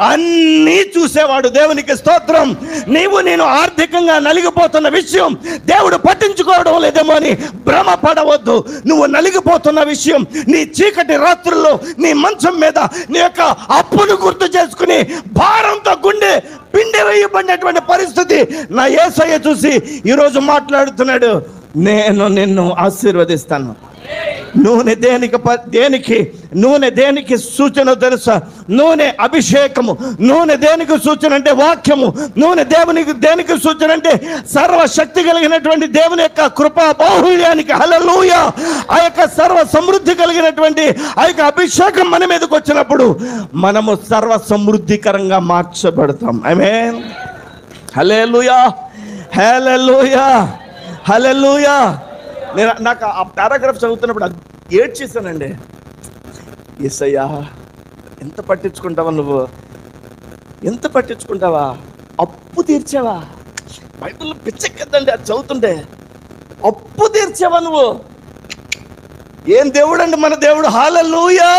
అన్నీ చూసేవాడు. దేవునికి స్తోత్రం. నేను ఆర్థికంగా నలిగిపోతున్న విషయం దేవుడు పట్టించుకోవడం లేదేమో అని భ్రమపడవద్దు. నువ్వు నలిగిపోతున్న విషయం, నీ చీకటి రాత్రుల్లో నీ మంచం మీద నీ యొక్క అప్పును గుర్తు చేసుకుని భారంతో గుండె పిండి వేయబడినటువంటి పరిస్థితి నా యేసయ్య చూసి ఈరోజు మాట్లాడుతున్నాడు, నేను నిన్ను ఆశీర్వదిస్తాను. నూనె దేనికి సూచన తెలుసా? నూనె అభిషేకము. నూనె దేనికి సూచన అంటే వాక్యము. నూనె దేనికి సూచన అంటే సర్వశక్తి కలిగినటువంటి దేవుని యొక్క కృపా బాహుళ్యానికి. హల్లెలూయా. ఆ యొక్క సర్వ సమృద్ధి కలిగినటువంటి ఆ యొక్క అభిషేకం మన మీదకి వచ్చినప్పుడు మనము సర్వ సమృద్ధికరంగా మార్చబడతాం. ఆమేన్. హల్లెలూయా. నాకు ఆ పారాగ్రాఫ్ చదువుతున్నప్పుడు ఏడ్చేసానండి. యేసయ్యా, ఎంత పట్టించుకుంటావా నువ్వు? ఎంత పట్టించుకుంటావా? అప్పు తీర్చావా? బైబిల్లో పిచ్చెక్కిద్దండి అది చదువుతుంటే. అప్పు తీర్చావా నువ్వు? ఏం దేవుడు అండి మన దేవుడు! హల్లెలూయా,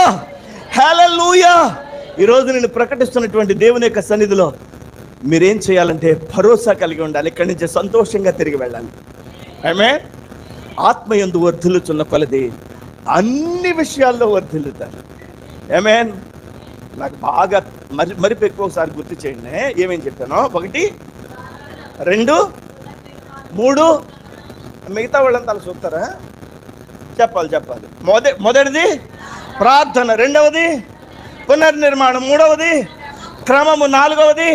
హల్లెలూయా. ఈరోజు నేను ప్రకటిస్తున్నటువంటి దేవుని యొక్క సన్నిధిలో మీరేం చేయాలంటే భరోసా కలిగి ఉండాలి. ఇక్కడి నుంచి సంతోషంగా తిరిగి వెళ్ళాలి. ఆమేన్. ఆత్మయందు వర్ధిల్లుచున్న కొలది అన్ని విషయాల్లో వర్ధిల్లుతారు. ఆమేన్. నాకు బాగా మరి ఎక్కువసారి గుర్తు చేయండి ఏమేం చెప్పానో. 1, 2, 3. మిగతా వాళ్ళంతా అలా చూస్తారా? చెప్పాలి. మొదటిది ప్రార్థన, రెండవది పునర్నిర్మాణం, మూడవది క్రమము, నాలుగవది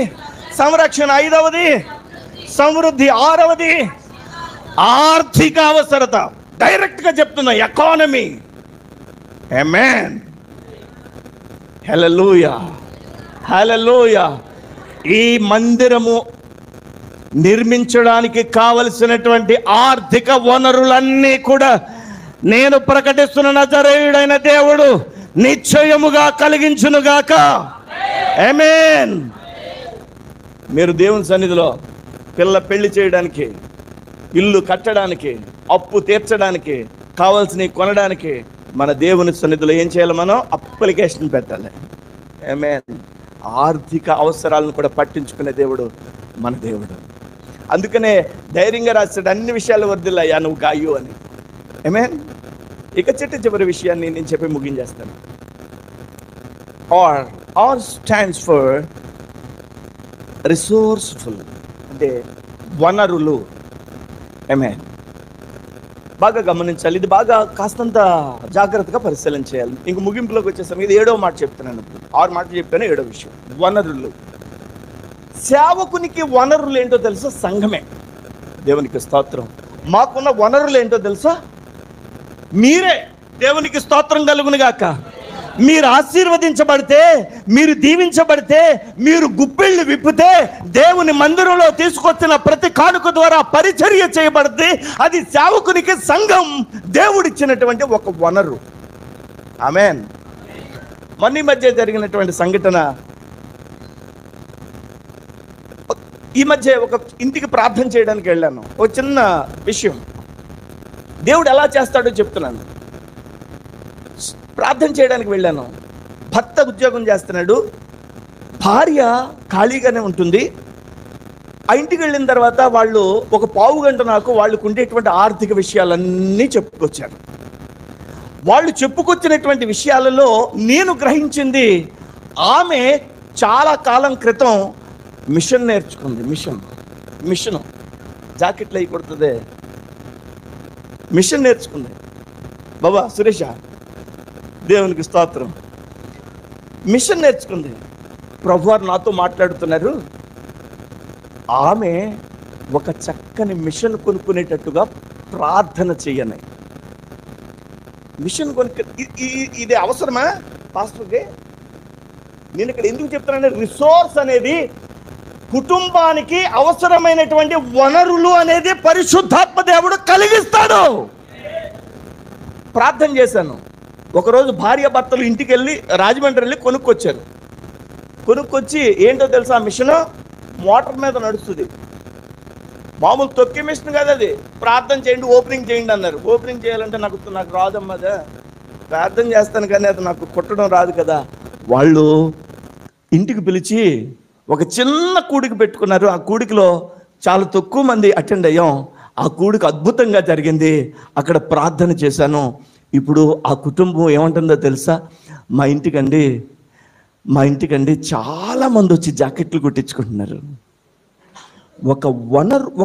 సంరక్షణ, ఐదవది సమృద్ధి, ఆరవది ఆర్థిక అవసరత. డైరెక్ట్ గా చెప్తున్నా, ఎకానమీ. ఆమేన్. హల్లెలూయా, హల్లెలూయా. ఈ మందిరము నిర్మించడానికి కావలసినటువంటి ఆర్థిక వనరులన్నీ కూడా నేను ప్రకటిస్తున్న నజరేయుడైన దేవుడు నిశ్చయముగా కలిగించునుగాక. ఆమేన్. మీరు దేవుని సన్నిధిలో పెళ్లి చేయడానికి, ఇల్లు కట్టడానికి, అప్పు తీర్చడానికి, కావాల్సినవి కొనడానికి మన దేవుని సన్నిధిలో ఏం చేయాలి? మనం అప్లికేషన్ పెట్టాలి. ఆమేన్. ఆర్థిక అవసరాలను కూడా పట్టించుకునే దేవుడు మన దేవుడు. అందుకనే ధైర్యంగా రాస్తాడు, అన్ని విషయాలు వర్ధిల్లయ్యా నువ్వు గాయు అని. ఆమేన్. ఇక చివరి విషయాన్ని నేను చెప్పి ముగించేస్తాను. ఆర్ స్టాండ్స్ ఫర్ రిసోర్స్ఫుల్, అంటే వనరులు. ఆమేన్. బాగా గమనించాలి, ఇది బాగా కాస్తంత జాగ్రత్తగా పరిశీలన చేయాలి. ఇంక ముగింపులోకి వచ్చేసాం. ఇది 7వ మాట చెప్తున్నాను. 6 మాటలు చెప్పాను, 7వ విషయం వనరులు. సేవకునికి వనరులు ఏంటో తెలుసా? సంఘమే. దేవునికి స్తోత్రం. మాకున్న వనరులు ఏంటో తెలుసా? మీరే. దేవునికి స్తోత్రం కలుగును గాక. మీరు ఆశీర్వదించబడితే, మీరు దీవించబడితే, మీరు గుప్పిళ్ళు విప్పితే, దేవుని మందిరంలో తీసుకొచ్చిన ప్రతి కానుక ద్వారా పరిచర్య చేయబడితే అది సేవకునికి సంఘం దేవుడిచ్చినటువంటి ఒక వనరు. ఆమేన్. మొన్న మధ్య జరిగినటువంటి సంఘటన, ఈ మధ్య ఒక ఇంటికి ప్రార్థన చేయడానికి వెళ్ళాను. ఒక చిన్న విషయం దేవుడు ఎలా చేస్తాడో చెప్తున్నాను. ప్రార్థన చేయడానికి వెళ్ళాను. భర్త ఉద్యోగం చేస్తున్నాడు, భార్య ఖాళీగానే ఉంటుంది. ఆ ఇంటికి వెళ్ళిన తర్వాత వాళ్ళు ఒక పావు గంట నాకు వాళ్ళకు ఉండేటువంటి ఆర్థిక విషయాలన్నీ చెప్పుకొచ్చారు. వాళ్ళు చెప్పుకొచ్చినటువంటి విషయాలలో నేను గ్రహించింది, ఆమె చాలా కాలం క్రితం మిషన్ నేర్చుకుంది. మిషన్ జాకెట్లు అయి కొడుతుంది. మిషన్ నేర్చుకుంది. బాబా సురేష, దేవునికి స్తోత్రం. మిషన్ నేర్చుకుంది. ప్రభువారు నాతో మాట్లాడుతున్నారు, ఆమె ఒక చక్కని మిషన్ కొనుక్కునేటట్టుగా ప్రార్థన చేయని. మిషన్ ఇది అవసరమా పాస్టర్కి? నేను ఇక్కడ ఎందుకు చెప్తున్నానంటే, రిసోర్స్ అనేది కుటుంబానికి అవసరమైనటువంటి వనరులు అనేది పరిశుద్ధాత్మ దేవుడు కలిగిస్తాడు. ప్రార్థన చేశాను. ఒకరోజు భార్య భర్తలు ఇంటికి వెళ్ళి రాజమండ్రి వెళ్ళి కొనుక్కొచ్చారు. కొనుక్కొచ్చి ఏంటో తెలుసా, మిషన్ మోటార్ మీద నడుస్తుంది. మామూలు తొక్కే మిషన్ కాదు అది. ప్రార్థన చేయండి, ఓపెనింగ్ చేయండి అన్నారు. ఓపెనింగ్ చేయాలంటే నాకు రాదమ్మా, అదే ప్రార్థన చేస్తాను కానీ అది నాకు కుట్టడం రాదు కదా. వాళ్ళు ఇంటికి పిలిచి ఒక చిన్న కూడికి పెట్టుకున్నారు. ఆ కూడికిలో చాలా తక్కువ మంది అటెండ్ అయ్యాం. ఆ కూడికి అద్భుతంగా జరిగింది. అక్కడ ప్రార్థన చేశాను. ఇప్పుడు ఆ కుటుంబం ఏమంటుందో తెలుసా? మా ఇంటికండి చాలా మంది వచ్చి జాకెట్లు కుట్టించుకుంటున్నారు.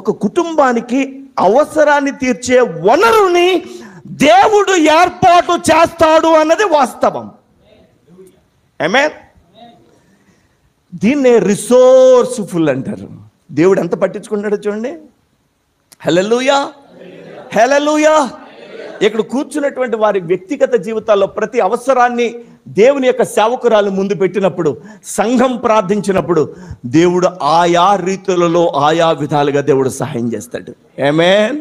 ఒక కుటుంబానికి అవసరాన్ని తీర్చే వనరుని దేవుడు ఏర్పాటు చేస్తాడు అన్నది వాస్తవం. ఆమేన్. దీన్నే రిసోర్స్ఫుల్ అంటారు. దేవుడు ఎంత పట్టించుకుంటాడో చూడండి. హల్లెలూయా, హల్లెలూయా. ఇక్కడ కూర్చున్నటువంటి వారి వ్యక్తిగత జీవితాల్లో ప్రతి అవసరాన్ని దేవుని యొక్క సేవకురాలు ముందు పెట్టినప్పుడు, సంఘం ప్రార్థించినప్పుడు దేవుడు ఆయా రీతులలో ఆయా విధాలుగా దేవుడు సహాయం చేస్తాడు. ఆమేన్.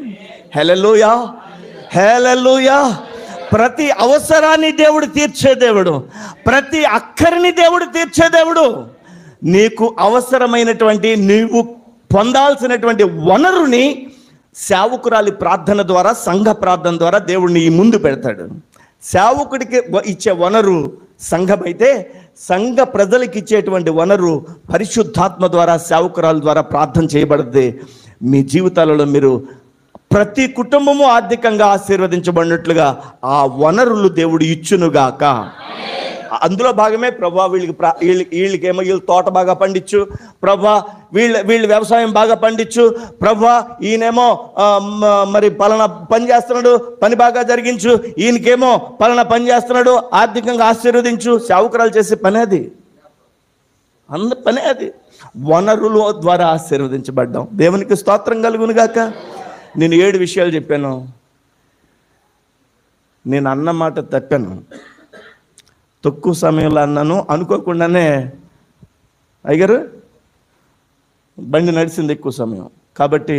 హల్లెలూయా, హల్లెలూయా. ప్రతి అవసరాన్ని దేవుడు తీర్చే దేవుడు, ప్రతి అక్కరిని దేవుడు తీర్చే దేవుడు. నీకు అవసరమైనటువంటి నీవు పొందాల్సినటువంటి వనరుని సేవకురాలి ప్రార్థన ద్వారా, సంఘ ప్రార్థన ద్వారా దేవుడు నీ ముందు పెడతాడు. సేవకుడికి ఇచ్చే వనరు సంఘం అయితే, సంఘ ప్రజలకి ఇచ్చేటువంటి వనరు పరిశుద్ధాత్మ ద్వారా, సేవకురాల ద్వారా ప్రార్థన చేయబడుతుంది. మీ జీవితాలలో మీరు ప్రతి కుటుంబము ఆర్థికంగా ఆశీర్వదించబడినట్లుగా ఆ వనరులు దేవుడు ఇచ్చునుగాక. అందులో భాగమే ప్రభా వీళ్ళకేమో వీళ్ళు తోట బాగా పండించు, ప్రభా వీళ్ళు వ్యవసాయం బాగా పండించు, ప్రభా ఈయనేమో మరి పలానా పని చేస్తున్నాడు, పని బాగా జరిగించు, ఈయనకేమో పలానా పని చేస్తున్నాడు, ఆర్థికంగా ఆశీర్వదించు. సేవకురాలు చేసే పని అది, పనే అది. వనరుల ద్వారా ఆశీర్వదించబడ్డాం. దేవునికి స్తోత్రం కలుగునుగాక. నేను 7 విషయాలు చెప్పాను. నేను అన్న మాట తప్పాను, తక్కువ సమయంలో అన్నాను. అనుకోకుండానే అయ్యగారు బండి నడిచింది ఎక్కువ సమయం కాబట్టి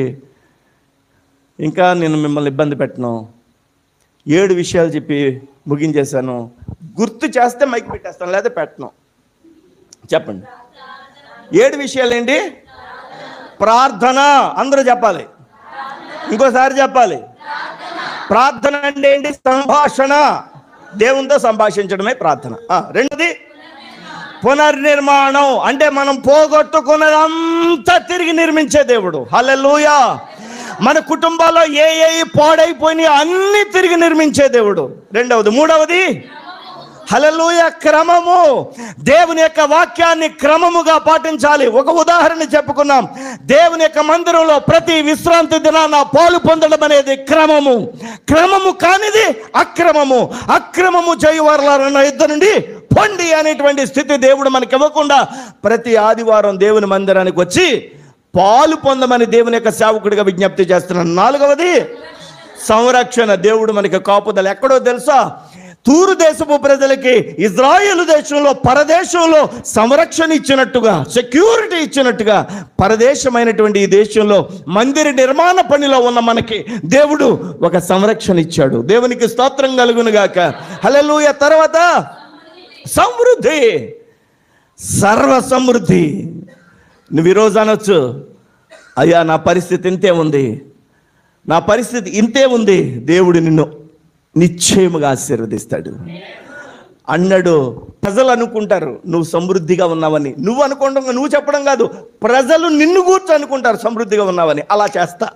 ఇంకా నేను మిమ్మల్ని ఇబ్బంది పెట్టను. 7 విషయాలు చెప్పి ముగించేశాను. గుర్తు చేస్తే మైక్ పెట్టేస్తాను, లేదా పెట్టను. చెప్పండి. 7 విషయాలు ఏంటి? ప్రార్థన. అందరూ చెప్పాలి, ఇంకోసారి చెప్పాలి. ప్రార్థన అంటే ఏంటి? సంభాషణ, దేవునితో సంభాషించడమే ప్రార్థన. రెండోది పునర్నిర్మాణం, అంటే మనం పోగొట్టుకున్నదంతా తిరిగి నిర్మించే దేవుడు. హల్లెలూయా. మన కుటుంబాల్లో ఏ పాడైపోయినాయి అన్ని తిరిగి నిర్మించే దేవుడు. రెండవది. మూడవది హల్లెలూయా, క్రమము. దేవుని యొక్క వాక్యాన్ని క్రమముగా పాటించాలి. ఒక ఉదాహరణ చెప్పుకున్నాం. దేవుని యొక్క మందిరంలో ప్రతి విశ్రాంతి దినాన పాలు పొందడం అనేది క్రమము. క్రమము కానిది అక్రమము. అక్రమము చేయువారులారా ఇద్దరు నుండి పొండి అనేటువంటి స్థితి దేవుడు మనకి ఇవ్వకుండా ప్రతి ఆదివారం దేవుని మందిరానికి వచ్చి పాలు పొందమని దేవుని యొక్క సేవకుడిగా విజ్ఞప్తి చేస్తున్నాను. 4వది సంరక్షణ. దేవుడు మనకి కాపుదల. ఎక్కడో తెలుసా? తూరు దేశపు ప్రజలకి ఇజ్రాయేలు దేశంలో, పరదేశంలో సంరక్షణ ఇచ్చినట్టుగా, సెక్యూరిటీ ఇచ్చినట్టుగా పరదేశమైనటువంటి ఈ దేశంలో మందిర నిర్మాణ పనిలో ఉన్న మనకి దేవుడు ఒక సంరక్షణ ఇచ్చాడు. దేవునికి స్తోత్రం కలుగునుగాక. హల్లెలూయా. తర్వాత సమృద్ధి, సర్వ సమృద్ధి. నువ్వు ఈరోజు అనొచ్చు, అయ్యా నా పరిస్థితి ఇంతే ఉంది, నా పరిస్థితి ఇంతే ఉంది. దేవుడు నిన్ను నిశ్చయముగా ఆశీర్వదిస్తాడు అన్నాడు. ప్రజలు అనుకుంటారు నువ్వు సమృద్ధిగా ఉన్నావని. నువ్వు అనుకోవడం, నువ్వు చెప్పడం కాదు, ప్రజలు నిన్ను కూర్చో అనుకుంటారు సమృద్ధిగా ఉన్నావని. అలా చేస్తా.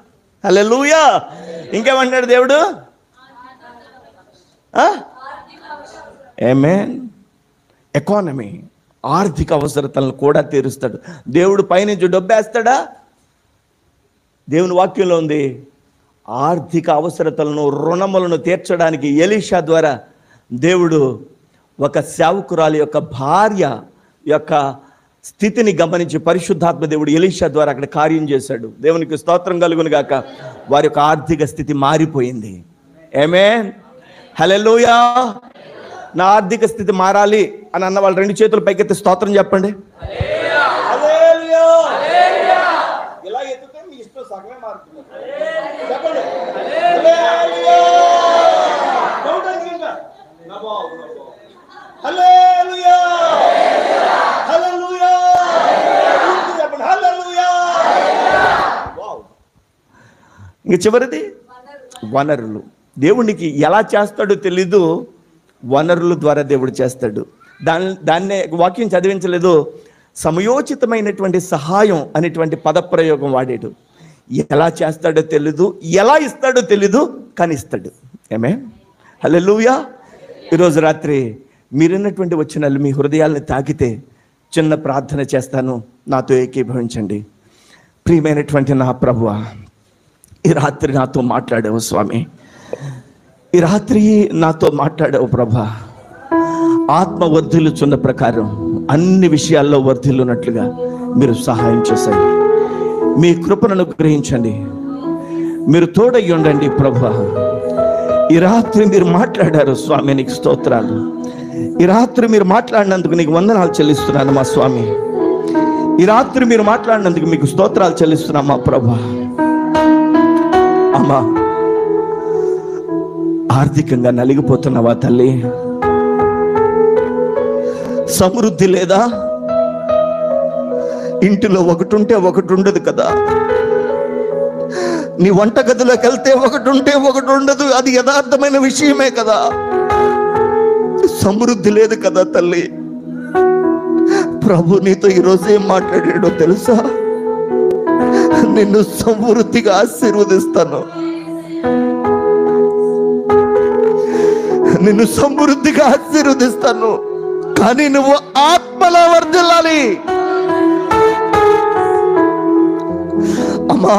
హల్లెలూయా. ఇంకేమంటాడు దేవుడు? ఆమేన్. ఎకానమీ, ఆర్థిక అవసరతలను కూడా తీరుస్తాడు దేవుడు. పైనుంచి డబ్బేస్తాడా? దేవుని వాక్యంలో ఉంది, ఆర్థిక అవసరతలను, రుణములను తీర్చడానికి ఎలీషా ద్వారా దేవుడు ఒక సేవకురాలి యొక్క భార్య యొక్క స్థితిని గమనించి పరిశుద్ధాత్మ దేవుడు ఎలీషా ద్వారా అక్కడ కార్యం చేశాడు. దేవునికి స్తోత్రం కలుగును గాక. వారి యొక్క ఆర్థిక స్థితి మారిపోయింది. ఆమేన్. హల్లెలూయా. నా ఆర్థిక స్థితి మారాలి అని అన్న వాళ్ళు 2 చేతులు పైకెత్తి స్తోత్రం చెప్పండి. ఇలా ఎత్తితే మీ ఇష్టం సగమే మారుతుంది. చెప్పండి. హల్లెలూయా. హల్లెలూయా. చెప్పండి. హల్లెలూయా. ఇంక చివరిది వనరులు. దేవునికి ఎలా చేస్తాడో తెలీదు, వనరుల ద్వారా దేవుడు చేస్తాడు. దాన్నే వాక్యం చదివించలేదు. సమయోచితమైనటువంటి సహాయం అనేటువంటి పదప్రయోగం వాడాడు. ఎలా చేస్తాడో తెలీదు, ఎలా ఇస్తాడో తెలీదు, కానీ ఇస్తాడు. ఆమేన్. హల్లెలూయా. ఈరోజు రాత్రి మీరున్నటువంటి వచనాలు మీ హృదయాలను తాకితే చిన్న ప్రార్థన చేస్తాను, నాతో ఏకీభవించండి. ప్రియమైనటువంటి నా ప్రభువా, ఈ రాత్రి నాతో మాట్లాడావు స్వామి. ఈ రాత్రి నాతో మాట్లాడావు ప్రభా. ఆత్మ వర్ధిల్లుచున్న ప్రకారం అన్ని విషయాల్లో వర్ధిల్లున్నట్లుగా మీరు సహాయం చేశారు. మీ కృపను అనుగ్రహించండి. మీరు తోడై ఉండండి ప్రభా. ఈ రాత్రి మీరు మాట్లాడారు స్వామి, నీకు స్తోత్రాలు. ఈ రాత్రి మీరు మాట్లాడినందుకు నీకు వందనాలు చెల్లిస్తున్నాను మా స్వామి. ఈ రాత్రి మీరు మాట్లాడినందుకు మీకు స్తోత్రాలు చెల్లిస్తున్నాం మా ప్రభా. అమ్మా, ఆర్థికంగా నలిగిపోతున్నావా తల్లి? సమృద్ధి లేదా? ఇంటిలో ఒకటి ఉంటే ఒకటి ఉండదు కదా. నీ వంటగదిలోకి వెళ్తే ఒకటి ఉంటే ఒకటి ఉండదు. అది యథార్థమైన విషయమే కదా. సమృద్ధి లేదు కదా తల్లి. ప్రభు నీతో ఈరోజు ఏం మాట్లాడాడో తెలుసా? నిన్ను సమృద్ధిగా ఆశీర్వదిస్తాను, నిన్ను సమృద్ధిగా ఆశీర్వదిస్తాను, కానీ నువ్వు ఆత్మలో వర్ధిల్లాలి. అమ్మా,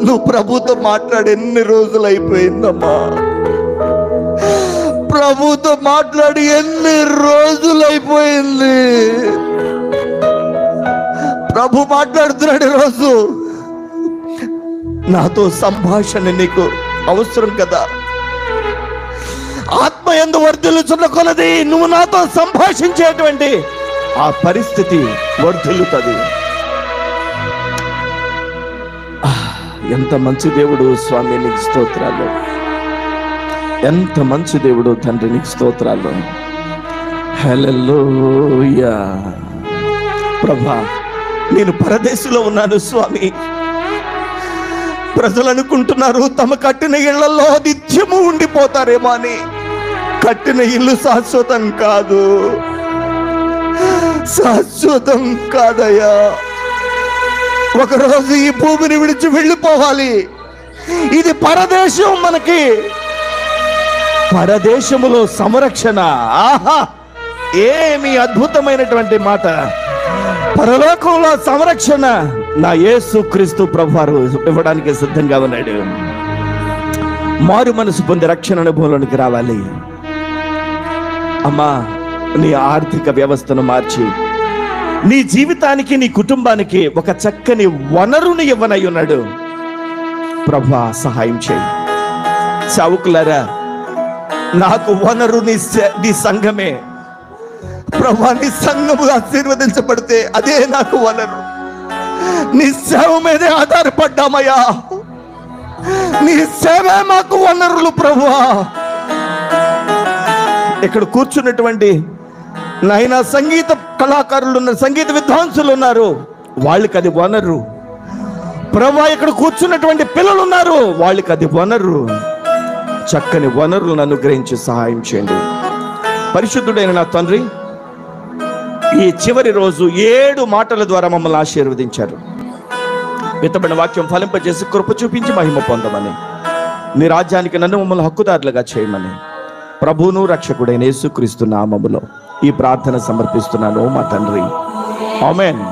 నువ్వు ప్రభుతో మాట్లాడి ఎన్ని రోజులు అయిపోయిందమ్మా? ప్రభుతో మాట్లాడి ఎన్ని రోజులు అయిపోయింది? ప్రభు మాట్లాడుతున్నాడు ఈరోజు. నాతో సంభాషణ నీకు అవసరం కదా. ఆత్మ యందు వర్ధిల్లుచున్న కొలది నువ్వు నాతో సంభాషించేటువంటి ఆ పరిస్థితి వర్ధిల్లుతుంది. ఎంత మంచి దేవుడు స్వామి, నీకు స్తోత్రాలు. ఎంత మంచి దేవుడు తండ్రి, నీకు స్తోత్రాలు. హల్లెలూయా. ప్రభా, నేను పరదేశంలో ఉన్నాను స్వామి. ప్రజలు అనుకుంటున్నారు తమ కట్టిన ఇళ్లలో నిత్యము ఉండిపోతారేమో అని. కట్టిన ఇల్లు శాశ్వతం కాదు, శాశ్వతం కాదయ్యా. ఒకరోజు ఈ భూమిని విడిచి వెళ్ళిపోవాలి. ఇది పరదేశం. మనకి పరదేశములో సంరక్షణ. ఆహా, ఏమి అద్భుతమైనటువంటి మాట. పరలోకంలో సంరక్షణ నా యేసు క్రీస్తు ప్రభువారు ఇవ్వడానికి సిద్ధంగా ఉన్నాడు. మారు మనసు పొంది రక్షణ అనుభవంలోనికి రావాలి. అమ్మా, నీ ఆర్థిక వ్యవస్థను మార్చి నీ జీవితానికి, నీ కుటుంబానికి ఒక చక్కని వనరుని ఇవ్వనై ఉన్నాడు. ప్రభువా, సహాయం చేయి. సేవకులారా, నాకు వనరు నీ సంఘమే. ప్రభువా, నీ సంఘము ఆశీర్వదించబడితే అదే నాకు వనరు. నీ సేవ మీదే ఆధారపడ్డామయ్యా. నీ సేవే మాకు వనరులు ప్రభువా. ఇక్కడ కూర్చున్నటువంటి నాయన సంగీత కళాకారులు ఉన్నారు, సంగీత విద్వాంసులు ఉన్నారు, వాళ్ళకి అది వనరు. ప్రభువా, ఇక్కడ కూర్చున్నటువంటి పిల్లలు ఉన్నారు, వాళ్ళకి అది వనరు. చక్కని వనరులను అనుగ్రహించి సహాయం చేయండి. పరిశుద్ధుడైన నా తండ్రి, ఈ చివరి రోజు 7 మాటల ద్వారా మమ్మల్ని ఆశీర్వదించారు. విత్తబడిన వాక్యం ఫలింపజేసి కృప చూపించి మహిమ పొందమని, నీ రాజ్యానికి నన్ను మమ్మల్ని హక్కుదారులుగా చేయమని ప్రభువును రక్షకుడైన యేసుక్రీస్తు నామములో ఈ ప్రార్థన సమర్పిస్తున్నాను మా తండ్రి. ఆమేన్.